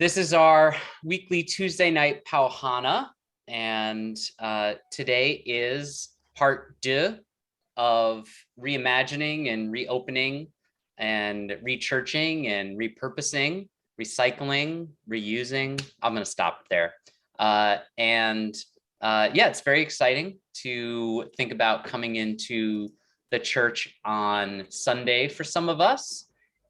This is our weekly Tuesday night Pau Hana, and today is part 2 of reimagining and reopening and rechurching and repurposing, recycling, reusing. I'm going to stop there. Yeah, it's very exciting to think about coming into the church on Sunday for some of us.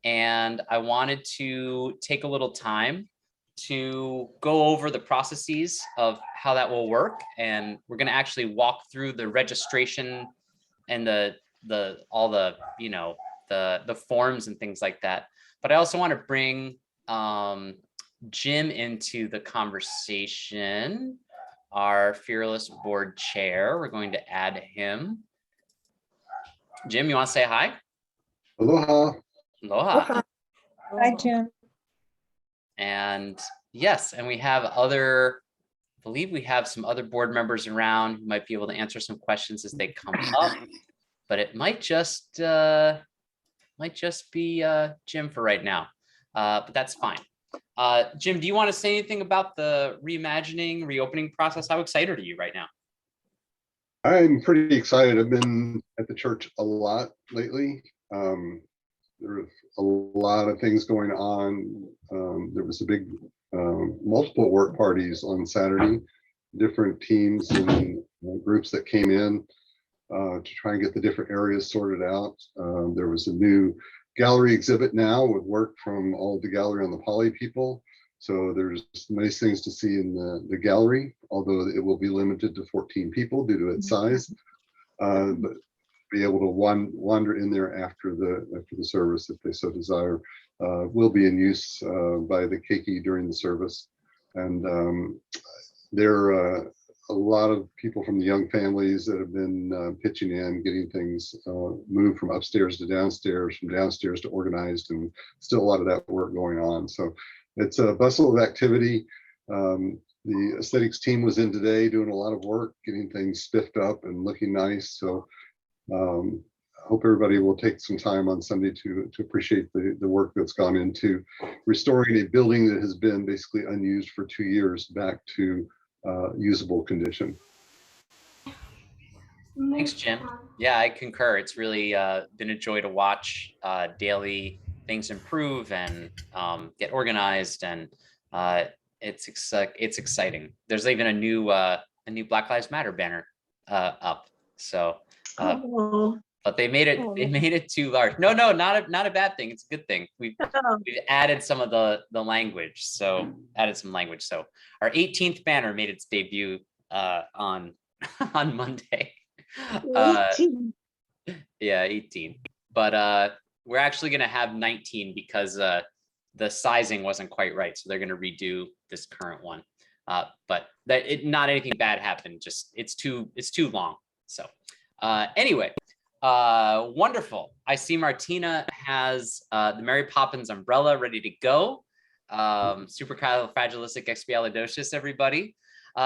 And I wanted to take a little time to go over the processes of how that will work. And we're going to actually walk through the registration and the forms and things like that. But I also want to bring Jim into the conversation, our fearless board chair. We're going to add him. Jim, you want to say hi? Aloha. Aloha. Hi, Jim. And yes, and we have I believe we have some other board members around who might be able to answer some questions as they come up, but it might just be Jim for right now, but that's fine. Jim, do you want to say anything about the reimagining, reopening process? How excited are you right now? I'm pretty excited. I've been at the church a lot lately. There's a lot of things going on. There was a big multiple work parties on Saturday, different teams and groups that came in to try and get the different areas sorted out. There was a new gallery exhibit now with work from all of the gallery on the Poly people. So there's nice things to see in the gallery, although it will be limited to 14 people due to its size. But be able to wander in there after the service if they so desire. Will be in use by the keiki during the service. And there are a lot of people from the young families that have been pitching in, getting things moved from upstairs to downstairs, from downstairs to organized, and still a lot of that work going on. So it's a bustle of activity. The aesthetics team was in today doing a lot of work, getting things spiffed up and looking nice. So I hope everybody will take some time on Sunday to appreciate the work that's gone into restoring a building that has been basically unused for 2 years back to usable condition. Thanks, Jim. Yeah, I concur. It's really been a joy to watch daily things improve and get organized, and it's exciting. There's even a new Black Lives Matter banner up. So, but they made it too large. No, not a bad thing. It's a good thing. We've added some of the language. So added some language. So our 18th banner made its debut on Monday. 18. Yeah, 18. But we're actually going to have 19 because the sizing wasn't quite right. So they're going to redo this current one. But not anything bad happened. Just it's too long. So anyway, wonderful. I see Martina has the Mary Poppins umbrella ready to go. Supercalifragilisticexpialidocious, everybody.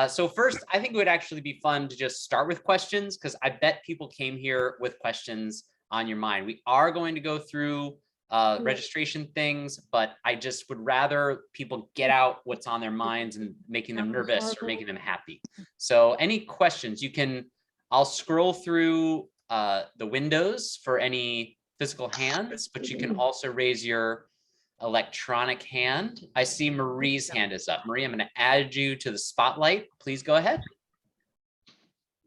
So first, I think it would actually be fun to just start with questions, because I bet people came here with questions on your mind. We are going to go through registration things, but I just would rather people get out what's on their minds and making them nervous or making them happy. So any questions, I'll scroll through the windows for any physical hands, but you can also raise your electronic hand. I see Marie's hand is up. Marie, I'm going to add you to the spotlight. Please go ahead.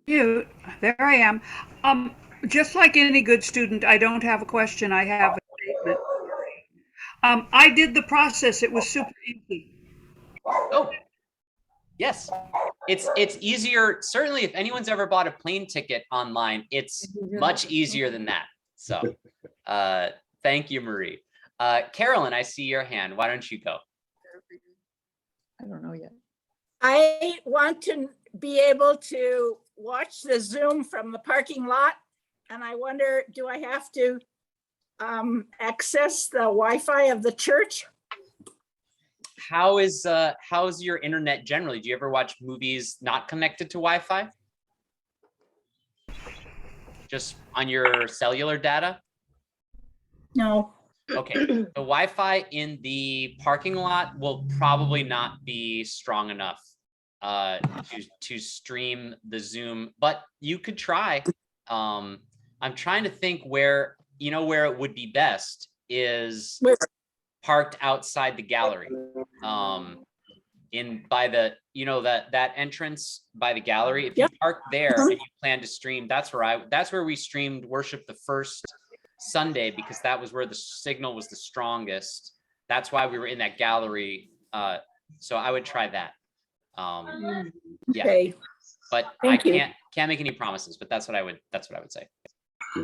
There I am. Just like any good student, I don't have a question. I have a statement. I did the process. It was super easy. Oh, yes. It's easier. Certainly, if anyone's ever bought a plane ticket online, it's much easier than that. So thank you, Marie. Carolyn, I see your hand. Why don't you go? I don't know yet. I want to be able to watch the Zoom from the parking lot. And I wonder, do I have to access the Wi-Fi of the church? How's your internet generally? Do you ever watch movies not connected to Wi-Fi? Just on your cellular data? No. Okay, the Wi-Fi in the parking lot will probably not be strong enough to stream the Zoom, but you could try. I'm trying to think where, where it would be best is Where? parked outside the gallery. In by the, that entrance by the gallery. If you Yep. park there and you plan to stream, that's where we streamed worship the first Sunday, because that was where the signal was the strongest. That's why we were in that gallery. So I would try that. Yeah, Okay, but Thank you. I can't make any promises, but that's what I would say.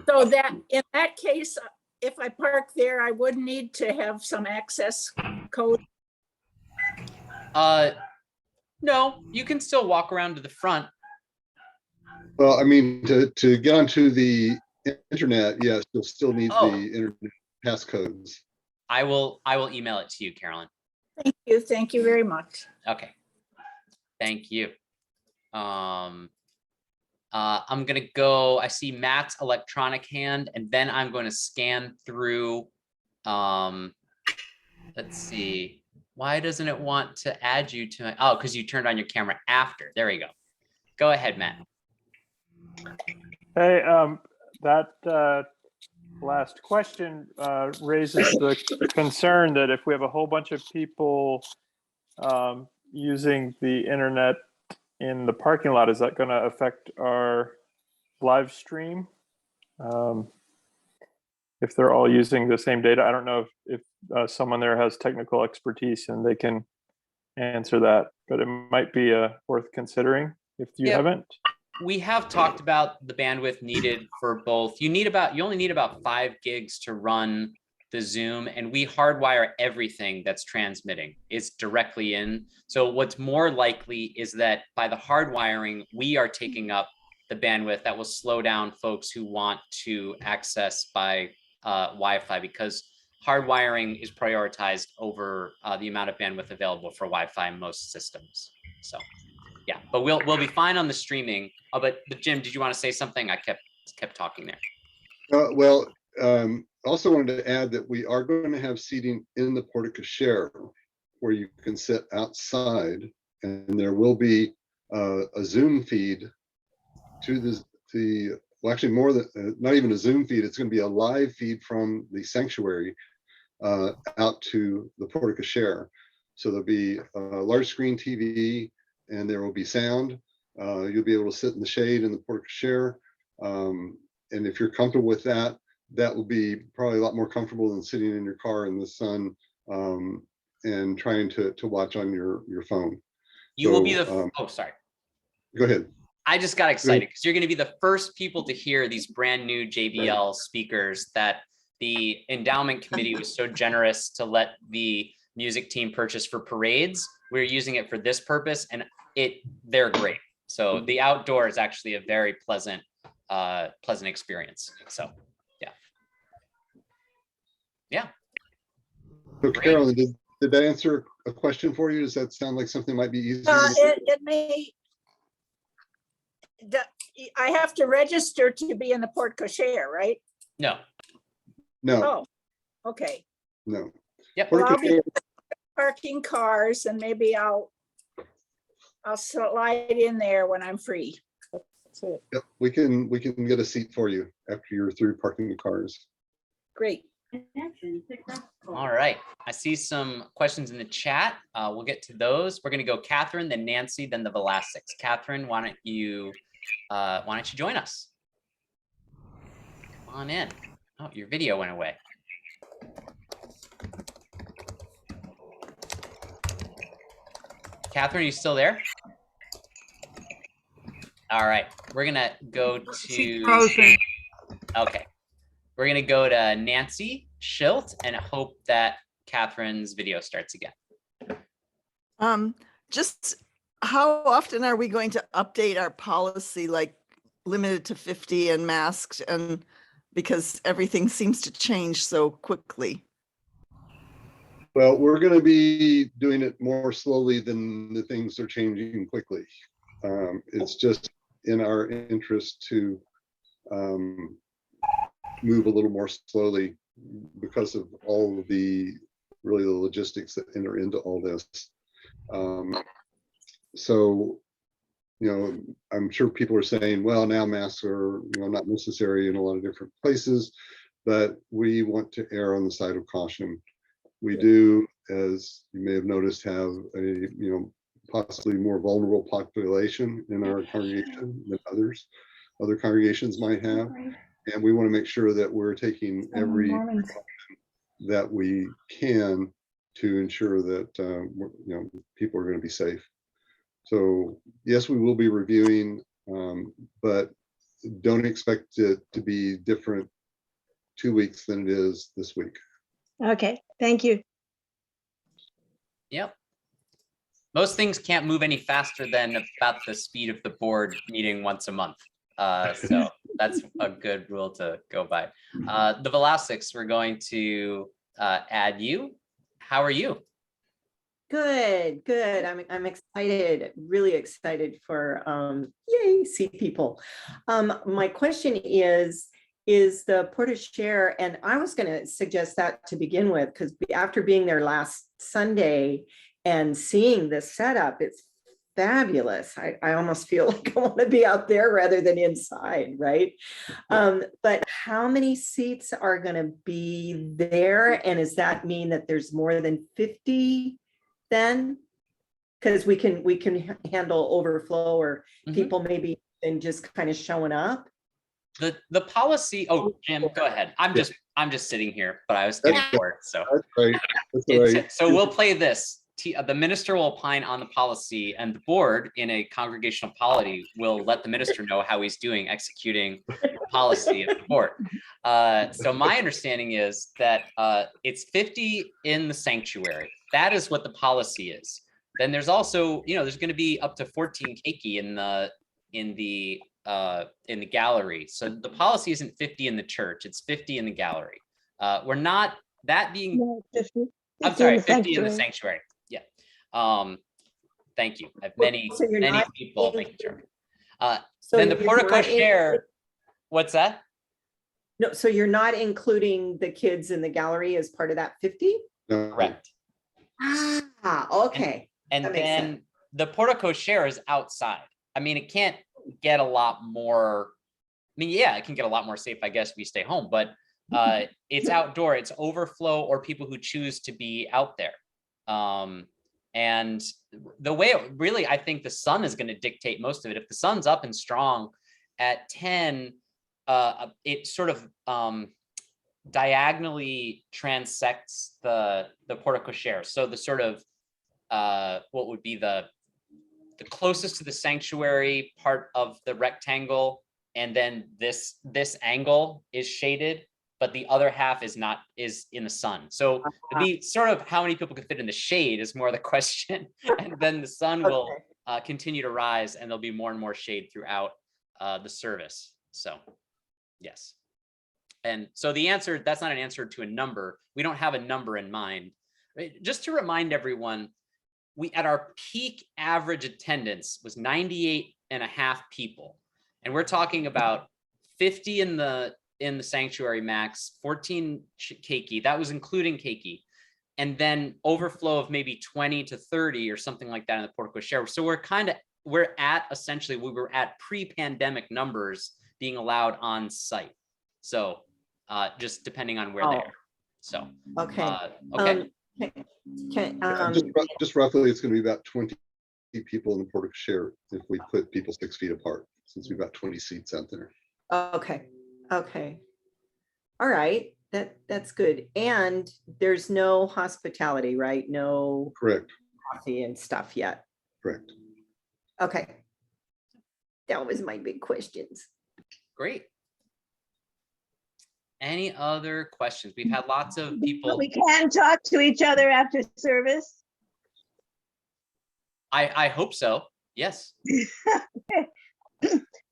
so that, in that case, if I park there, I would need to have some access code. No, you can still walk around to the front. Well, I mean, to get onto the internet, yes, you'll still need Oh. the internet passcodes. I will email it to you, Carolyn. Thank you very much. Okay. Thank you. I'm gonna go, I see Matt's electronic hand, and then I'm going to scan through. Let's see. Why doesn't it want to add you to my, oh, because you turned on your camera after. There we go. Go ahead, Matt. Hey, that last question raises the concern that if we have a whole bunch of people using the internet in the parking lot, is that going to affect our live stream? If they're all using the same data, I don't know if someone there has technical expertise and they can answer that, but it might be worth considering if you Yep. haven't. We have talked about the bandwidth needed for both. You only need about 5 gigs to run the Zoom, and we hardwire everything that's transmitting. It's directly in. So what's more likely is that by the hardwiring, we are taking up the bandwidth that will slow down folks who want to access by Wi-Fi, because hardwiring is prioritized over the amount of bandwidth available for Wi-Fi in most systems. So yeah, but we'll be fine on the streaming. Oh, but Jim, did you want to say something? I kept talking there. Well, also wanted to add that we are going to have seating in the porte cochere where you can sit outside, and there will be a Zoom feed to the well, actually more than not even a Zoom feed. It's going to be a live feed from the sanctuary out to the porte cochere. So there'll be a large screen TV, and there will be sound. You'll be able to sit in the shade in the porte cochere. And if you're comfortable with that, that will be probably a lot more comfortable than sitting in your car in the sun and trying to watch on your phone. You will be the, oh, sorry. Go ahead. I just got excited because you're going to be the first people to hear these brand new JBL speakers that the endowment committee was so generous to let the music team purchase for parades. We're using it for this purpose, and they're great. So the outdoor is actually a very pleasant experience. So yeah. So Carolyn, did that answer a question for you? Does that sound like something might be easier? It may. I have to register to be in the porte cochere, right? No. No, Oh, okay. no. Yep. Porte Well, I'll be cochere- parking cars, and maybe I'll slide in there when I'm free. That's it. Yep, we can get a seat for you after you're through parking the cars. Great. All right. I see some questions in the chat. We'll get to those. We're going to go Catherine, then Nancy, then the Velasics. Catherine, why don't you join us? Come on in. Oh, your video went away. Catherine, are you still there? All right. We're going to go She's to, frozen. okay. We're going to go to Nancy Schilt and hope that Catherine's video starts again. Just how often are we going to update our policy, like limited to 50 and masked, and because everything seems to change so quickly? Well, we're going to be doing it more slowly than the things are changing quickly. It's just in our interest to move a little more slowly because of all of the really the logistics that enter into all this. So, you know, I'm sure people are saying, well, now masks are, you know, not necessary in a lot of different places, but we want to err on the side of caution. We do, as you may have noticed, have a, you know, possibly more vulnerable population in our congregation than other congregations might have. And we want to make sure that we're taking every precaution that we can to ensure that, you know, people are going to be safe. So yes, we will be reviewing, but don't expect it to be different 2 weeks than it is this week. Okay, thank you. Yep. Most things can't move any faster than about the speed of the board meeting once a month. So that's a good rule to go by. The Velasics, we're going to add you. How are you? Good, good. I'm excited, really excited for yay, see people. My question is the porta share, and I was going to suggest that to begin with, because after being there last Sunday and seeing the setup, it's fabulous. I almost feel like I want to be out there rather than inside, right? But how many seats are going to be there? And does that mean that there's more than 50 then? Because we can handle overflow or people maybe and just kind of showing up. The policy. Oh, Jim, go ahead. I'm just sitting here, but I was getting bored. So That's right. That's right. So we'll play this. The minister will opine on the policy, and the board, in a congregational polity, will let the minister know how he's doing executing the policy of the board. So my understanding is that it's 50 in the sanctuary. That is what the policy is. Then there's also, you know, there's going to be up to 14 keiki in the gallery. So the policy isn't 50 in the church; it's 50 in the gallery. We're not that being. No, 50 I'm sorry, 50 in the sanctuary. sanctuary. Yeah. Thank you. I have many people. Thank you, Chair. Then the portico share. What's that? No, so you're not including the kids in the gallery as part of that 50? No, Correct. Ah, okay. And That makes then sense. the portico share is outside. I mean, it can't get a lot more. I mean, yeah, it can get a lot more safe, I guess, if we stay home, but it's outdoor. It's overflow or people who choose to be out there. And the way it really, I think the sun is going to dictate most of it. If the sun's up and strong at 10, it sort of diagonally transects the portico share. So the sort of what would be the closest to the sanctuary part of the rectangle, and then this angle is shaded, but the other half is in the sun. So the sort of how many people can fit in the shade is more the question, and then the sun will continue to rise, and there'll be more and more shade throughout the service. So yes. And so the answer, that's not an answer to a number. We don't have a number in mind. Just to remind everyone, we at our peak average attendance was 98.5 people. And we're talking about 50 in the sanctuary max, 14 keiki, that was including keiki, and then overflow of maybe 20 to 30 or something like that in the portico share. So we're at essentially, we were at pre-pandemic numbers being allowed on site. So just depending on where they are. So Okay. okay. Just roughly, it's going to be about 20 people in the portico share if we put people 6 feet apart, since we've got 20 seats out there. Okay. Okay. All right. That's good. And there's no hospitality, right? No Correct. coffee and stuff yet. Correct. Okay. That was my big questions. Great. Any other questions? We've had lots of people. We can talk to each other after service. I hope so. Yes.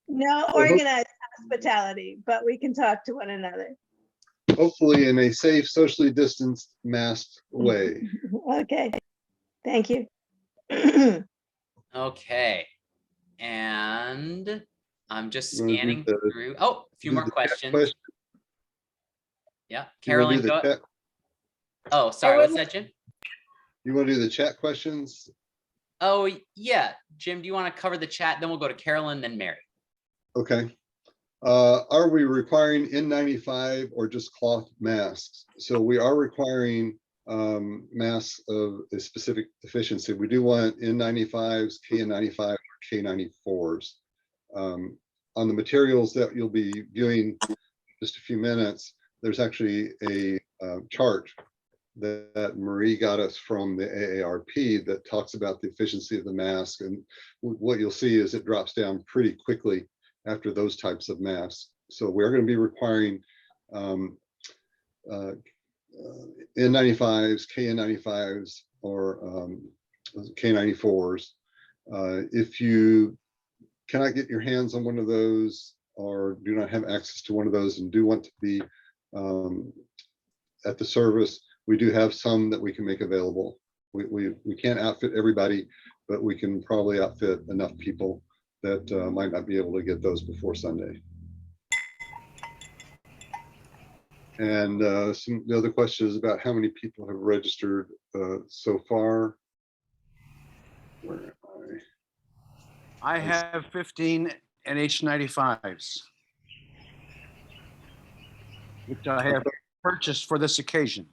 No organized hospitality, but we can talk to one another. Hopefully in a safe, socially distanced, masked way. Okay, thank you. Okay. And I'm just You wanna do scanning the- through. Oh, a few do more the chat questions. question? Yeah, You wanna do Carolyn, the go. chat- Oh, sorry, what's that, Jim? You want to do the chat questions? Oh, yeah. Jim, do you want to cover the chat? Then we'll go to Carolyn, then Mary. Okay. Are we requiring N95 or just cloth masks? So we are requiring masks of a specific efficiency. We do want N95s, KN95, or K94s. On the materials that you'll be viewing just a few minutes, there's actually a chart that Marie got us from the AARP that talks about the efficiency of the mask. And what you'll see is it drops down pretty quickly after those types of masks. So we're going to be requiring N95s, KN95s, or K94s. If you cannot get your hands on one of those or do not have access to one of those and do want to be at the service, we do have some that we can make available. We can't outfit everybody, but we can probably outfit enough people that might not be able to get those before Sunday. And some the other questions about how many people have registered so far. Where am I have 15 NH95s, which I have purchased for this occasion.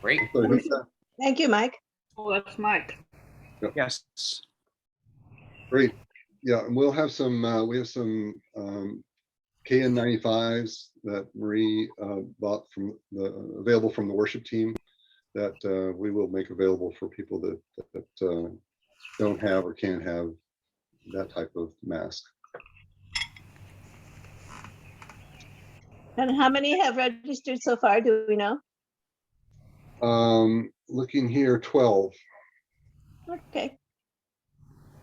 Great. I? Sorry, who's that? Thank you, Mike. Oh, that's Mike. Yes. Great. Yeah, and we'll have some, we have some KN95s that Marie bought from available from the worship team that we will make available for people that don't have or can't have that type of mask. And how many have registered so far? Do we know? Looking here, 12. Okay. Is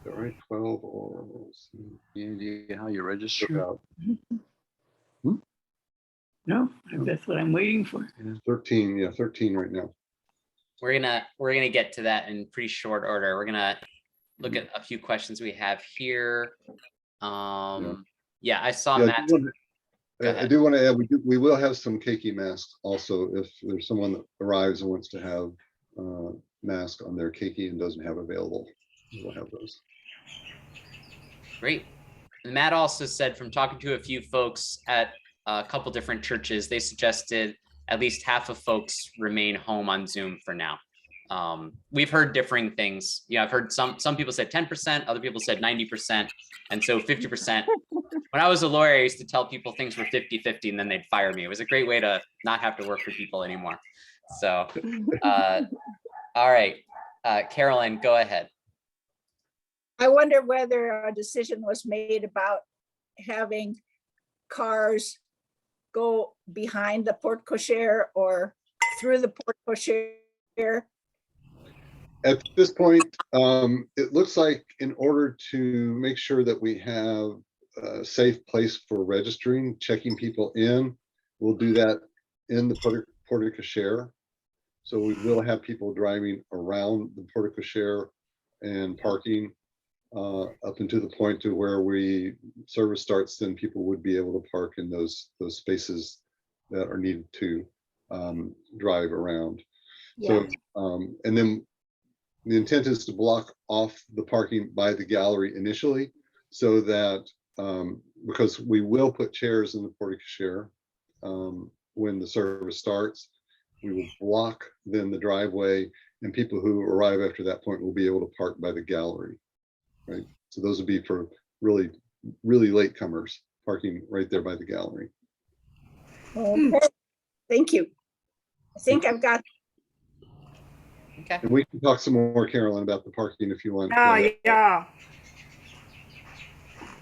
that right? 12 or let's see, Any idea how you register? about No, that's what I'm waiting for. 13. Yeah, 13 right now. We're gonna get to that in pretty short order. We're gonna look at a few questions we have here. Yeah, I saw Yeah, Matt. Go I ahead. do want to add, we will have some keiki masks also if there's someone that arrives and wants to have mask on their keiki and doesn't have available. We'll have those. Great. And Matt also said from talking to a few folks at a couple different churches, they suggested at least half of folks remain home on Zoom for now. We've heard differing things. Yeah, I've heard some people said 10%, other people said 90%, and so 50%. When I was a lawyer, I used to tell people things were 50-50 and then they'd fire me. It was a great way to not have to work for people anymore. So, all right, Carolyn, go ahead. I wonder whether a decision was made about having cars go behind the porte cochere or through the porte cochere. At this point, it looks like in order to make sure that we have a safe place for registering, checking people in, we'll do that in the porte cochere. So we will have people driving around the porte cochere and parking up into the point to where service starts, then people would be able to park in those spaces that are needed to drive around. Yeah. So, and then the intent is to block off the parking by the gallery initially so that, because we will put chairs in the porte cochere when the service starts, we will block then the driveway, and people who arrive after that point will be able to park by the gallery, right? So those would be for really, really late comers parking right there by the gallery. Okay. Thank you. I think I've got, Okay. And we can talk some more, Carolyn, about the parking if you want. Yeah.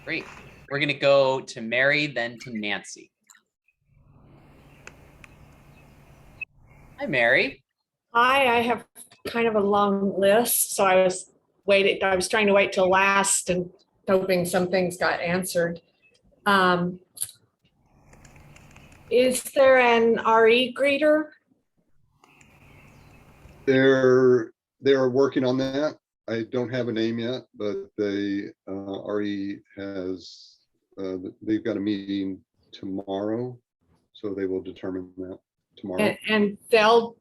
Great. We're gonna go to Mary, then to Nancy. Hi, Mary. Hi, I have kind of a long list, so I was trying to wait till last and hoping some things got answered. Is there an RE greeter? They're working on that. I don't have a name yet, but they RE has they've got a meeting tomorrow. So they will determine that tomorrow. And will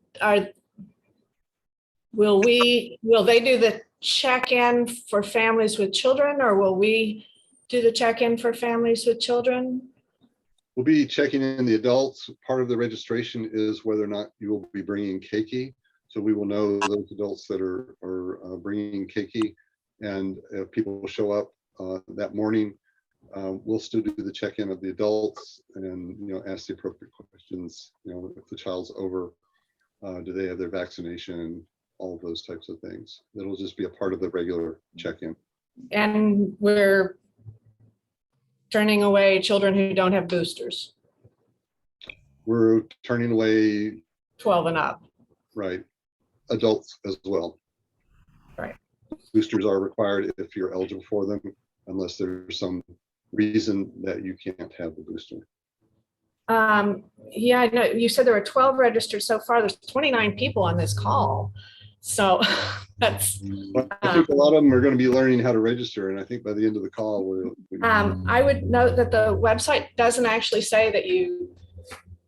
they do the check-in for families with children, or will we do the check-in for families with children? We'll be checking in the adults. Part of the registration is whether or not you will be bringing keiki. So we will know those adults that are bringing keiki. And if people show up that morning, we'll still do the check-in of the adults and, ask the appropriate questions. If the child's over, do they have their vaccination? All of those types of things. It'll just be a part of the regular check-in. And we're turning away children who don't have boosters, We're turning away, 12 and up. right, adults as well. Right. Boosters are required if you're eligible for them, unless there's some reason that you can't have the booster. Yeah, I know you said there were 12 registered so far. There's 29 people on this call. So that's. But I think a lot of them are going to be learning how to register. And I think by the end of the call, I would note that the website doesn't actually say that you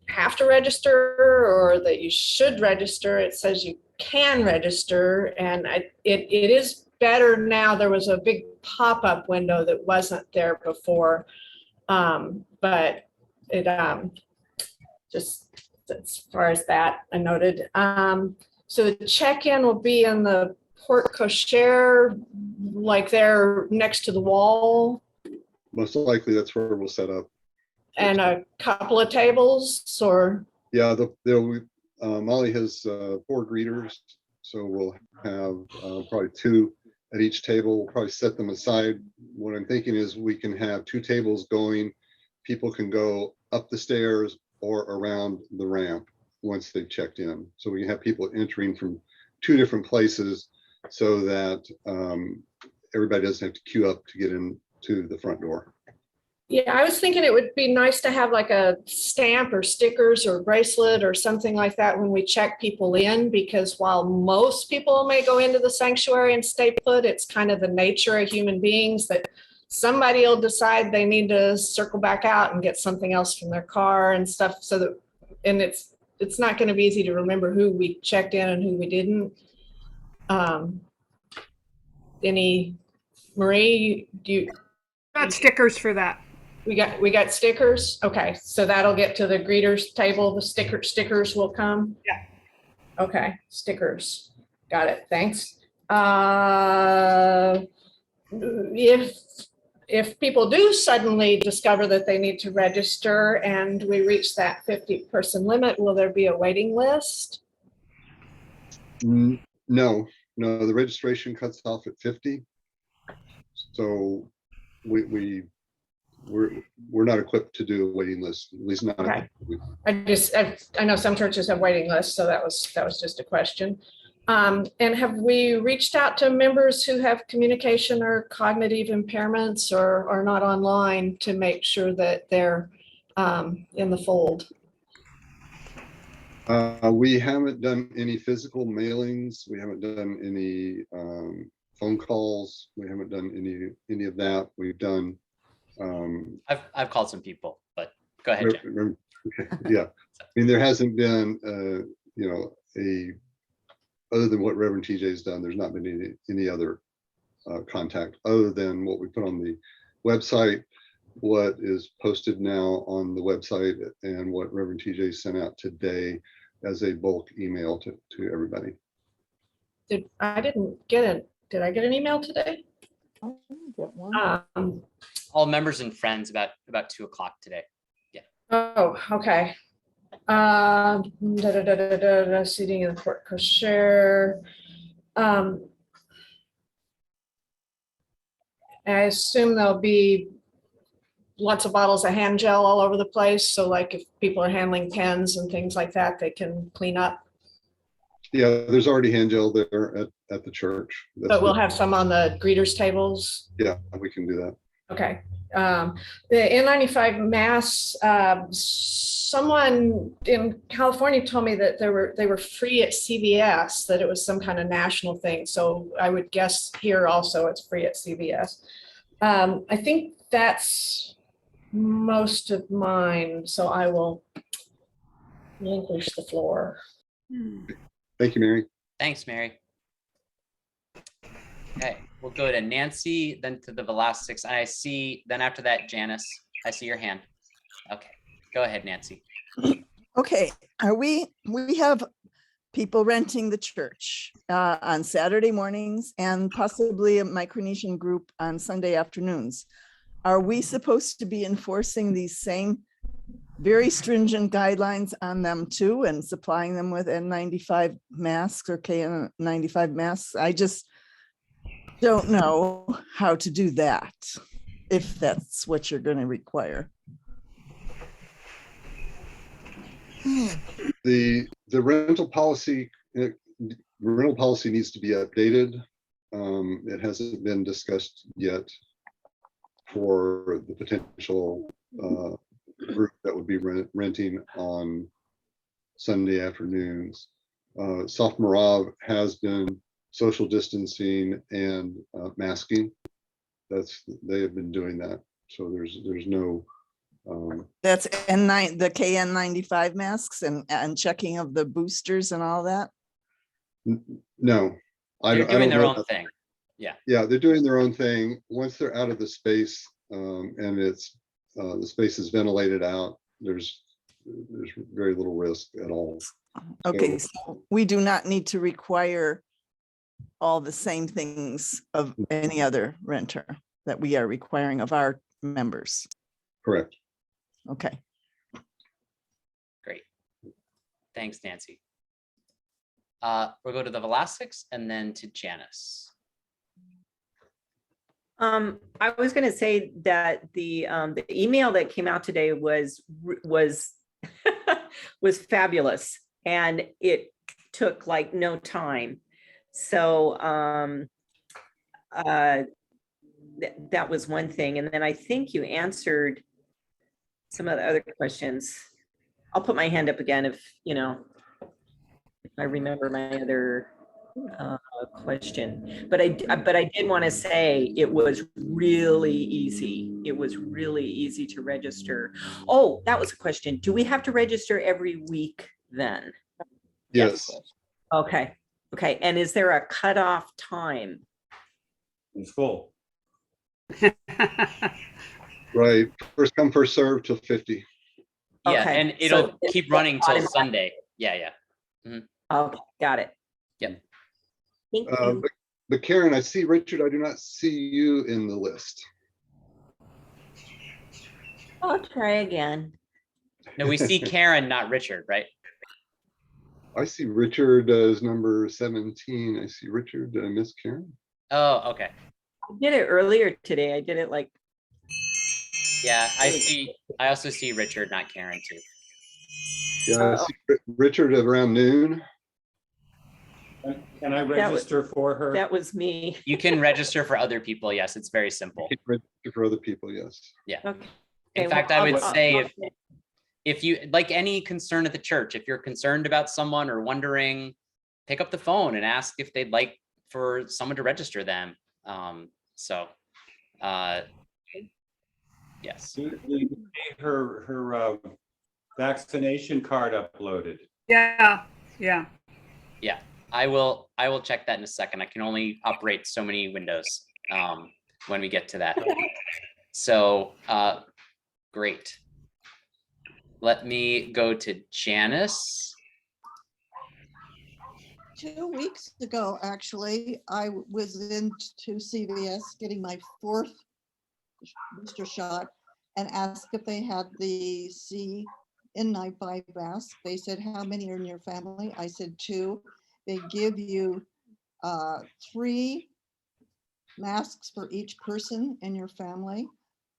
have to register or that you should register. It says you can register, and it is better now. There was a big pop-up window that wasn't there before, but it just as far as that I noted. So the check-in will be in the porte cochere, like there next to the wall, most likely that's where we'll set up. and a couple of tables, or Yeah, Molly has 4 greeters, so we'll have probably 2 at each table. We'll probably set them aside. What I'm thinking is we can have 2 tables going. People can go up the stairs or around the ramp once they've checked in. So we can have people entering from 2 different places so that everybody doesn't have to queue up to get into the front door. yeah, I was thinking it would be nice to have like a stamp or stickers or bracelet or something like that when we check people in, because while most people may go into the sanctuary and stay put, it's kind of the nature of human beings that somebody will decide they need to circle back out and get something else from their car and stuff. So that, and it's not going to be easy to remember who we checked in and who we didn't. Marie, do you Got stickers for that. we got stickers? Okay, so that'll get to the greeters table. The stickers will come? Yeah. Okay, stickers. Got it. Thanks. If people do suddenly discover that they need to register and we reach that 50-person limit, will there be a waiting list? No, the registration cuts off at 50. So we're not equipped to do a waiting list, at least not. Okay. I know some churches have waiting lists, so that was just a question. And have we reached out to members who have communication or cognitive impairments or are not online to make sure that they're in the fold? We haven't done any physical mailings. We haven't done any phone calls. We haven't done any of that. We've done. I've called some people, but go ahead, Jim. Yeah, I mean, there hasn't been, other than what Reverend TJ's done, there's not been any other contact other than what we put on the website, what is posted now on the website, and what Reverend TJ sent out today as a bulk email to everybody. Did I get an email today? I didn't get one. All members and friends about 2 o'clock today. Oh, okay. Seating in the porte cochere. I assume there'll be lots of bottles of hand gel all over the place. So like if people are handling pens and things like that, they can clean up. Yeah, there's already hand gel there at the church. But we'll have some on the greeters tables. Yeah, we can do that. Okay. The N95 masks, someone in California told me that they were free at CVS, that it was some kind of national thing. So I would guess here also it's free at CVS. I think that's most of mine, so I will relinquish the floor. Thank you, Mary. Thanks, Mary. Okay, we'll go to Nancy, then to the Velocics. And I see, then after that, Janice, I see your hand. Okay, go ahead, Nancy. Okay, we have people renting the church on Saturday mornings and possibly a Micronesian group on Sunday afternoons. Are we supposed to be enforcing these same very stringent guidelines on them too and supplying them with N95 masks or KN95 masks? I just don't know how to do that, if that's what you're going to require. The rental policy needs to be updated. It hasn't been discussed yet for the potential group that would be renting on Sunday afternoons. South Morav has been social distancing and masking. They have been doing that. So there's no That's N9, the KN95 masks and checking of the boosters and all that. no. They're doing their know. own thing. Yeah, they're doing their own thing. Once they're out of the space and it's the space is ventilated out, there's very little risk at all. Okay, so we do not need to require all the same things of any other renter that we are requiring of our members. Correct. Okay. Great. Thanks, Nancy. We'll go to the Velocics and then to Janice. I was going to say that the email that came out today was was fabulous, and it took like no time. So that was one thing, and then I think you answered some of the other questions. I'll put my hand up again if I remember my other question, but I did want to say it was really easy. It was really easy to register. Oh, that was a question. Do we have to register every week then? Yes. Okay. Okay. And is there a cutoff time? It's full. Right. First come, first serve till 50. Yeah, Okay, and it'll so keep it's running till automatic. Sunday. Yeah. Okay, got it. Yep. Thank you. But Karen, I see Richard. I do not see you in the list. I'll try again. No, we see Karen, not Richard, right? I see Richard as number 17. I see Richard. Did I miss Karen? Oh, okay. I did it earlier today. I did it like, Yeah, I also see Richard, not Karen, too. Yeah, I see Richard around noon. Can I register for her? that was me. You can register for other people. Yes, it's very simple. Register for other people, yes. Yeah. Okay. In fact, I would say if you, like any concern at the church, if you're concerned about someone or wondering, pick up the phone and ask if they'd like for someone to register them. Yes. Her vaccination card uploaded. Yeah. Yeah, I will check that in a second. I can only operate so many windows when we get to that. So great. Let me go to Janice. 2 weeks ago, actually, I was into CVS getting my 4th booster shot and asked if they had the N95 mask. They said, how many are in your family? I said 2. They give you 3 masks for each person in your family.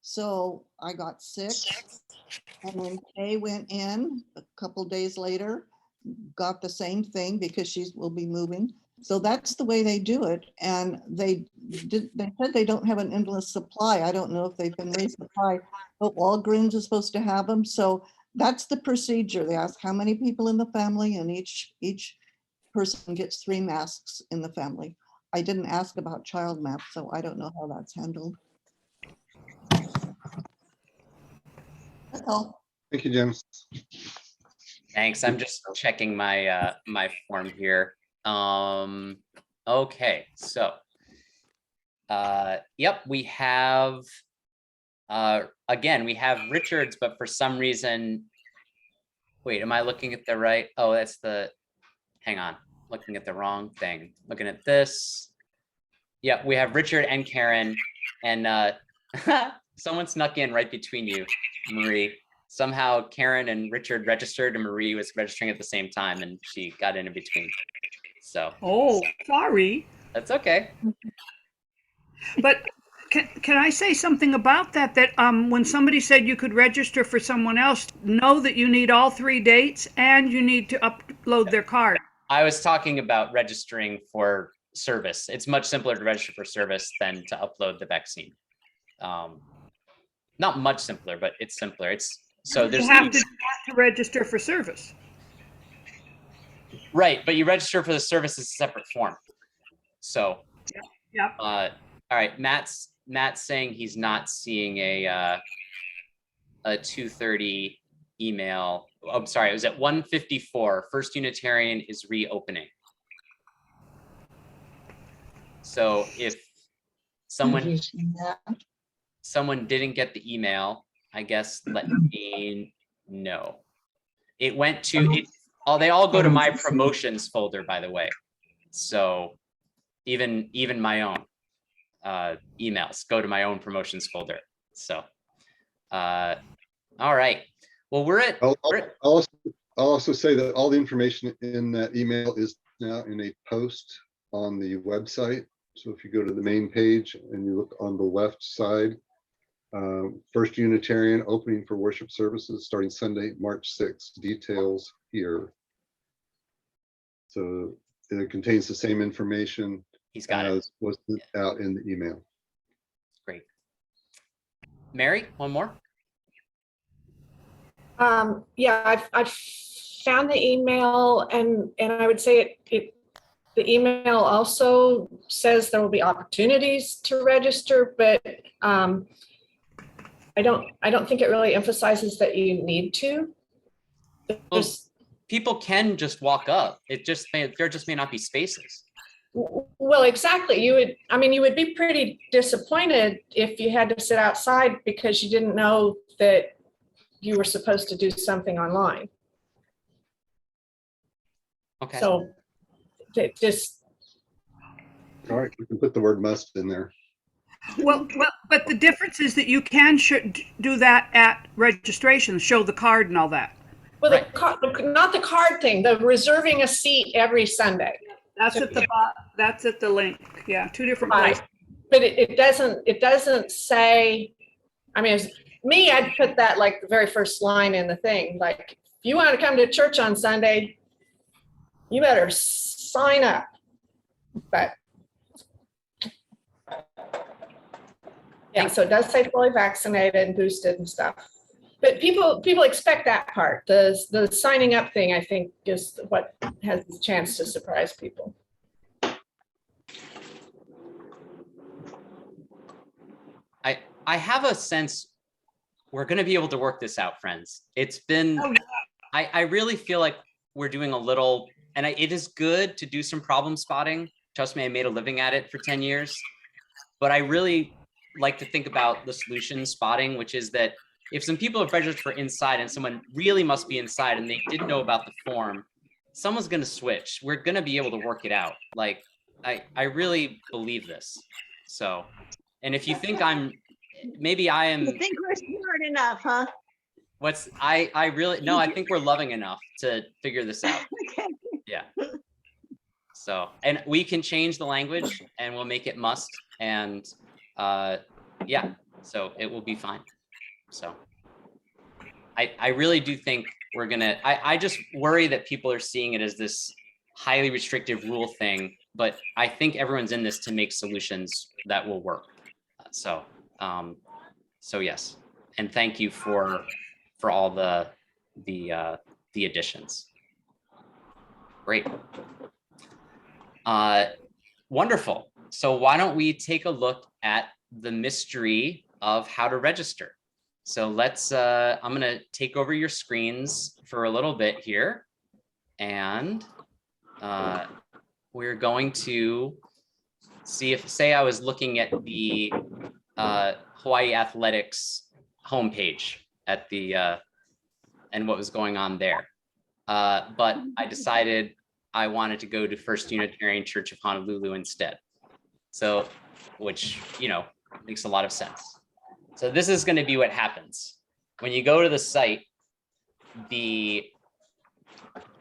So I got 6. And then Kay went in a couple days later, got the same thing because she will be moving. So that's the way they do it. And they said they don't have an endless supply. I don't know if they've been resupply, but Walgreens is supposed to have them. So that's the procedure. They ask how many people in the family, and each person gets 3 masks in the family. I didn't ask about child masks, so I don't know how that's handled. Oh, Thank you, James. Thanks. I'm just checking my my form here. Okay, so yep, we have again, we have Richards, but for some reason, wait, am I looking at the right? Oh, that's the, hang on, looking at the wrong thing. Looking at this. Yep, we have Richard and Karen, and someone snuck in right between you, Marie. Somehow Karen and Richard registered and Marie was registering at the same time and she got in between. So Oh, sorry. that's okay. But can I say something about that? That when somebody said you could register for someone else, know that you need all 3 dates and you need to upload their card. I was talking about registering for service. It's much simpler to register for service than to upload the vaccine. Not much simpler, but it's simpler. It's so there's You have to do that to register for service. right, but you register for the service as a separate form. So Yep. all right, Matt's saying he's not seeing a 2:30 email. Oh, I'm sorry, it was at 1:54. First Unitarian is reopening. So if someone didn't get the email, I guess let me know. It went to it. Oh, they all go to my promotions folder, by the way. So even my own emails go to my own promotions folder. So all right. Well, I'll also say that all the information in that email is now in a post on the website. So if you go to the main page and you look on the left side, First Unitarian opening for worship services starting Sunday, March 6th, details here. So it contains the same information he's got as was out in the email. Great. Mary, one more. Yeah, I've found the email, and I would say the email also says there will be opportunities to register, but I don't think it really emphasizes that you need to. Well, people can just walk up. There just may not be spaces. Well, exactly. You would be pretty disappointed if you had to sit outside because you didn't know that you were supposed to do something online. Okay. So just. All right, we can put the word must in there. Well, but the difference is that you can do that at registration, show the card and all that. Well, right. Not the card thing, the reserving a seat every Sunday. That's at the that's at the link. Yeah, 2 different places. But it doesn't say, I mean, me, I'd put that like the very first line in the thing. Like, if you want to come to church on Sunday, you better sign up. But yeah, so it does say fully vaccinated and boosted and stuff. But people expect that part. The signing up thing, I think, is what has the chance to surprise people. I have a sense we're going to be able to work this out, friends. It's been, I really feel like we're doing a little, and it is good to do some problem spotting. Trust me, I made a living at it for 10 years, but I really like to think about the solution spotting, which is that if some people have registered for inside and someone really must be inside and they didn't know about the form, someone's going to switch. We're going to be able to work it out. Like, I really believe this. So, and if you think maybe I am. You think we're smart enough, huh? I really, no, I think we're loving enough to figure this out. Okay. Yeah. So, and we can change the language and we'll make it must. And yeah, so it will be fine. So I really do think we're gonna, I just worry that people are seeing it as this highly restrictive rule thing, but I think everyone's in this to make solutions that will work. So yes, and thank you for all the additions. Great. Wonderful. So why don't we take a look at the mystery of how to register? So let's, I'm gonna take over your screens for a little bit here. And we're going to see if, say I was looking at the Hawaii Athletics homepage at the, and what was going on there. But I decided I wanted to go to First Unitarian Church of Honolulu instead. So, which, you know, makes a lot of sense. So this is going to be what happens. When you go to the site, this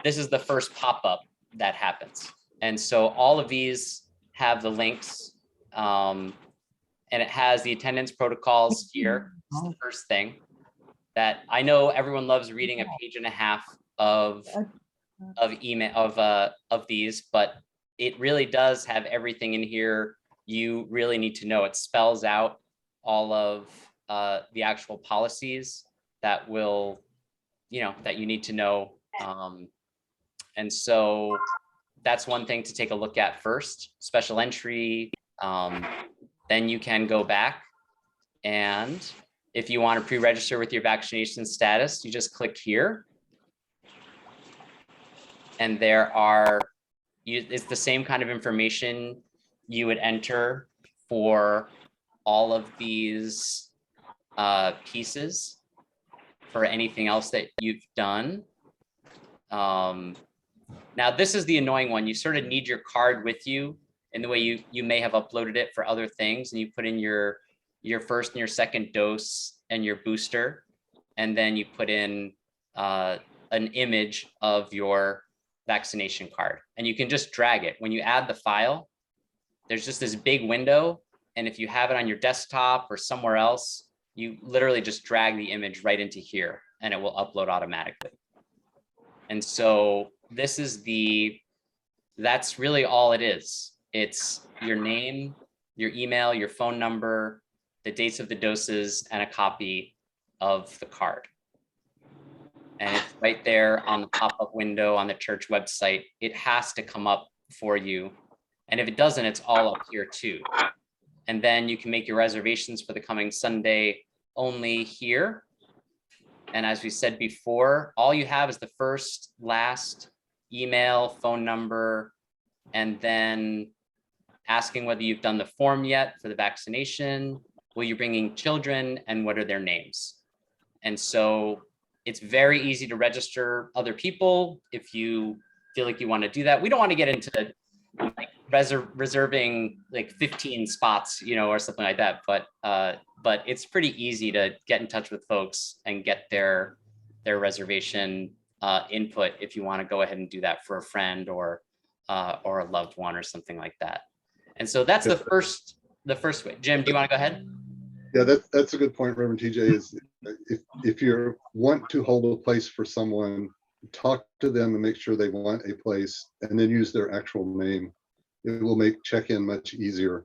is the first pop-up that happens. And so all of these have the links, and it has the attendance protocols here. It's the first thing that I know everyone loves reading a page and a half of email of these, but it really does have everything in here you really need to know. It spells out all of the actual policies that will, you know, that you need to know. And so that's one thing to take a look at first, special entry. Then you can go back, and if you want to pre-register with your vaccination status, you just click here. And there are, it's the same kind of information you would enter for all of these pieces for anything else that you've done. Now, this is the annoying one. You sort of need your card with you in the way you may have uploaded it for other things, and you put in your first and your second dose and your booster, and then you put in an image of your vaccination card, and you can just drag it. When you add the file, there's just this big window, and if you have it on your desktop or somewhere else, you literally just drag the image right into here, and it will upload automatically. And so this is that's really all it is. It's your name, your email, your phone number, the dates of the doses, and a copy of the card. And it's right there on the pop-up window on the church website. It has to come up for you. And if it doesn't, it's all up here too. And then you can make your reservations for the coming Sunday only here. And as we said before, all you have is the first, last email, phone number, and then asking whether you've done the form yet for the vaccination, will you bringing children, and what are their names. And so it's very easy to register other people if you feel like you want to do that. We don't want to get into like reserving like 15 spots, you know, or something like that. But it's pretty easy to get in touch with folks and get their reservation input if you want to go ahead and do that for a friend or a loved one or something like that. And so that's the first way. Jim, do you want to go ahead? Yeah, that's a good point, Reverend TJ. Is if you want to hold a place for someone, talk to them and make sure they want a place, and then use their actual name. It will make check-in much easier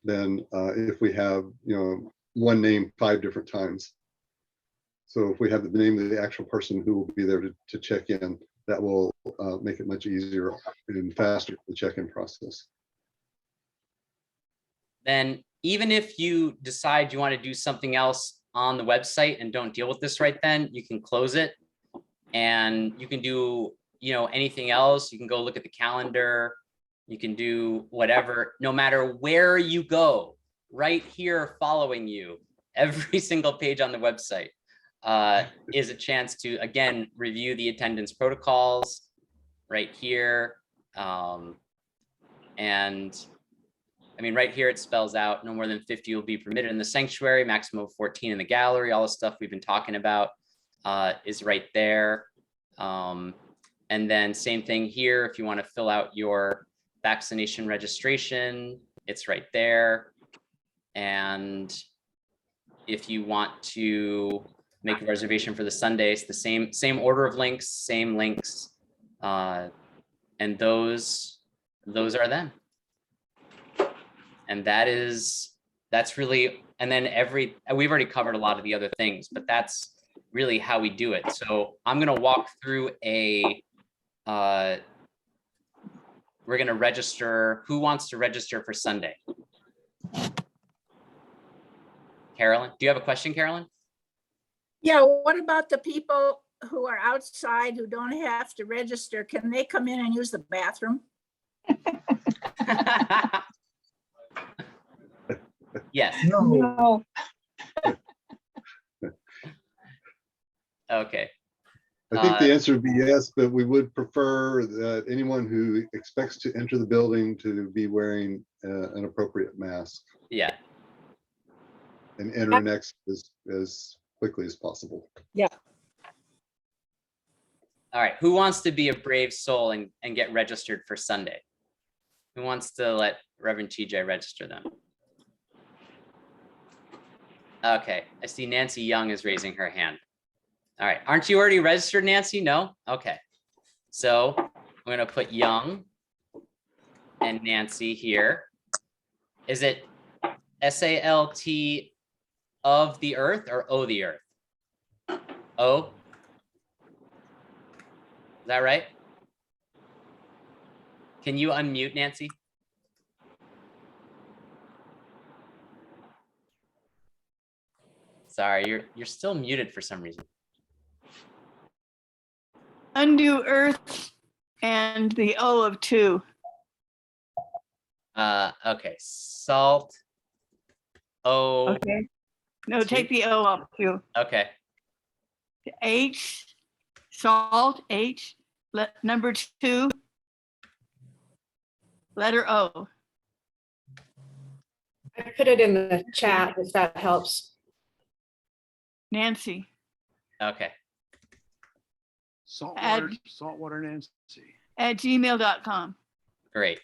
than if we have, you know, one name 5 different times. So if we have the name of the actual person who will be there to check in, that will make it much easier and faster the check-in process. Then even if you decide you want to do something else on the website and don't deal with this right then, you can close it, and you can do, you know, anything else. You can go look at the calendar. You can do whatever, no matter where you go, right here following you, every single page on the website is a chance to, again, review the attendance protocols right here. And I mean, right here, it spells out no more than 50 will be permitted in the sanctuary, maximum of 14 in the gallery. All the stuff we've been talking about is right there. And then same thing here. If you want to fill out your vaccination registration, it's right there. And if you want to make a reservation for the Sunday, it's the same order of links, same links. And those are them. And that's really, and then we've already covered a lot of the other things, but that's really how we do it. So I'm going to walk through we're going to register. Who wants to register for Sunday? Carolyn, do you have a question, Carolyn? Yeah, what about the people who are outside who don't have to register? Can they come in and use the bathroom? Yes, No. okay. I think the answer would be yes, but we would prefer that anyone who expects to enter the building to be wearing an appropriate mask Yeah, and enter next as quickly as possible. all right. Who wants to be a brave soul and get registered for Sunday? Who wants to let Reverend TJ register them? Okay, I see Nancy Young is raising her hand. All right, aren't you already registered, Nancy? No? Okay. So I'm gonna put Young and Nancy here. Is it SALT of the earth or O the earth? O? Is that right? Can you unmute, Nancy? Sorry, you're still muted for some reason. Undue earth and the O of 2. Okay, salt. O. Okay. No, take the O up too. Okay, H, salt, H, number 2, letter O. I put it in the chat if that helps. Nancy, okay. Saltwater Nancy. @gmail.com. Great.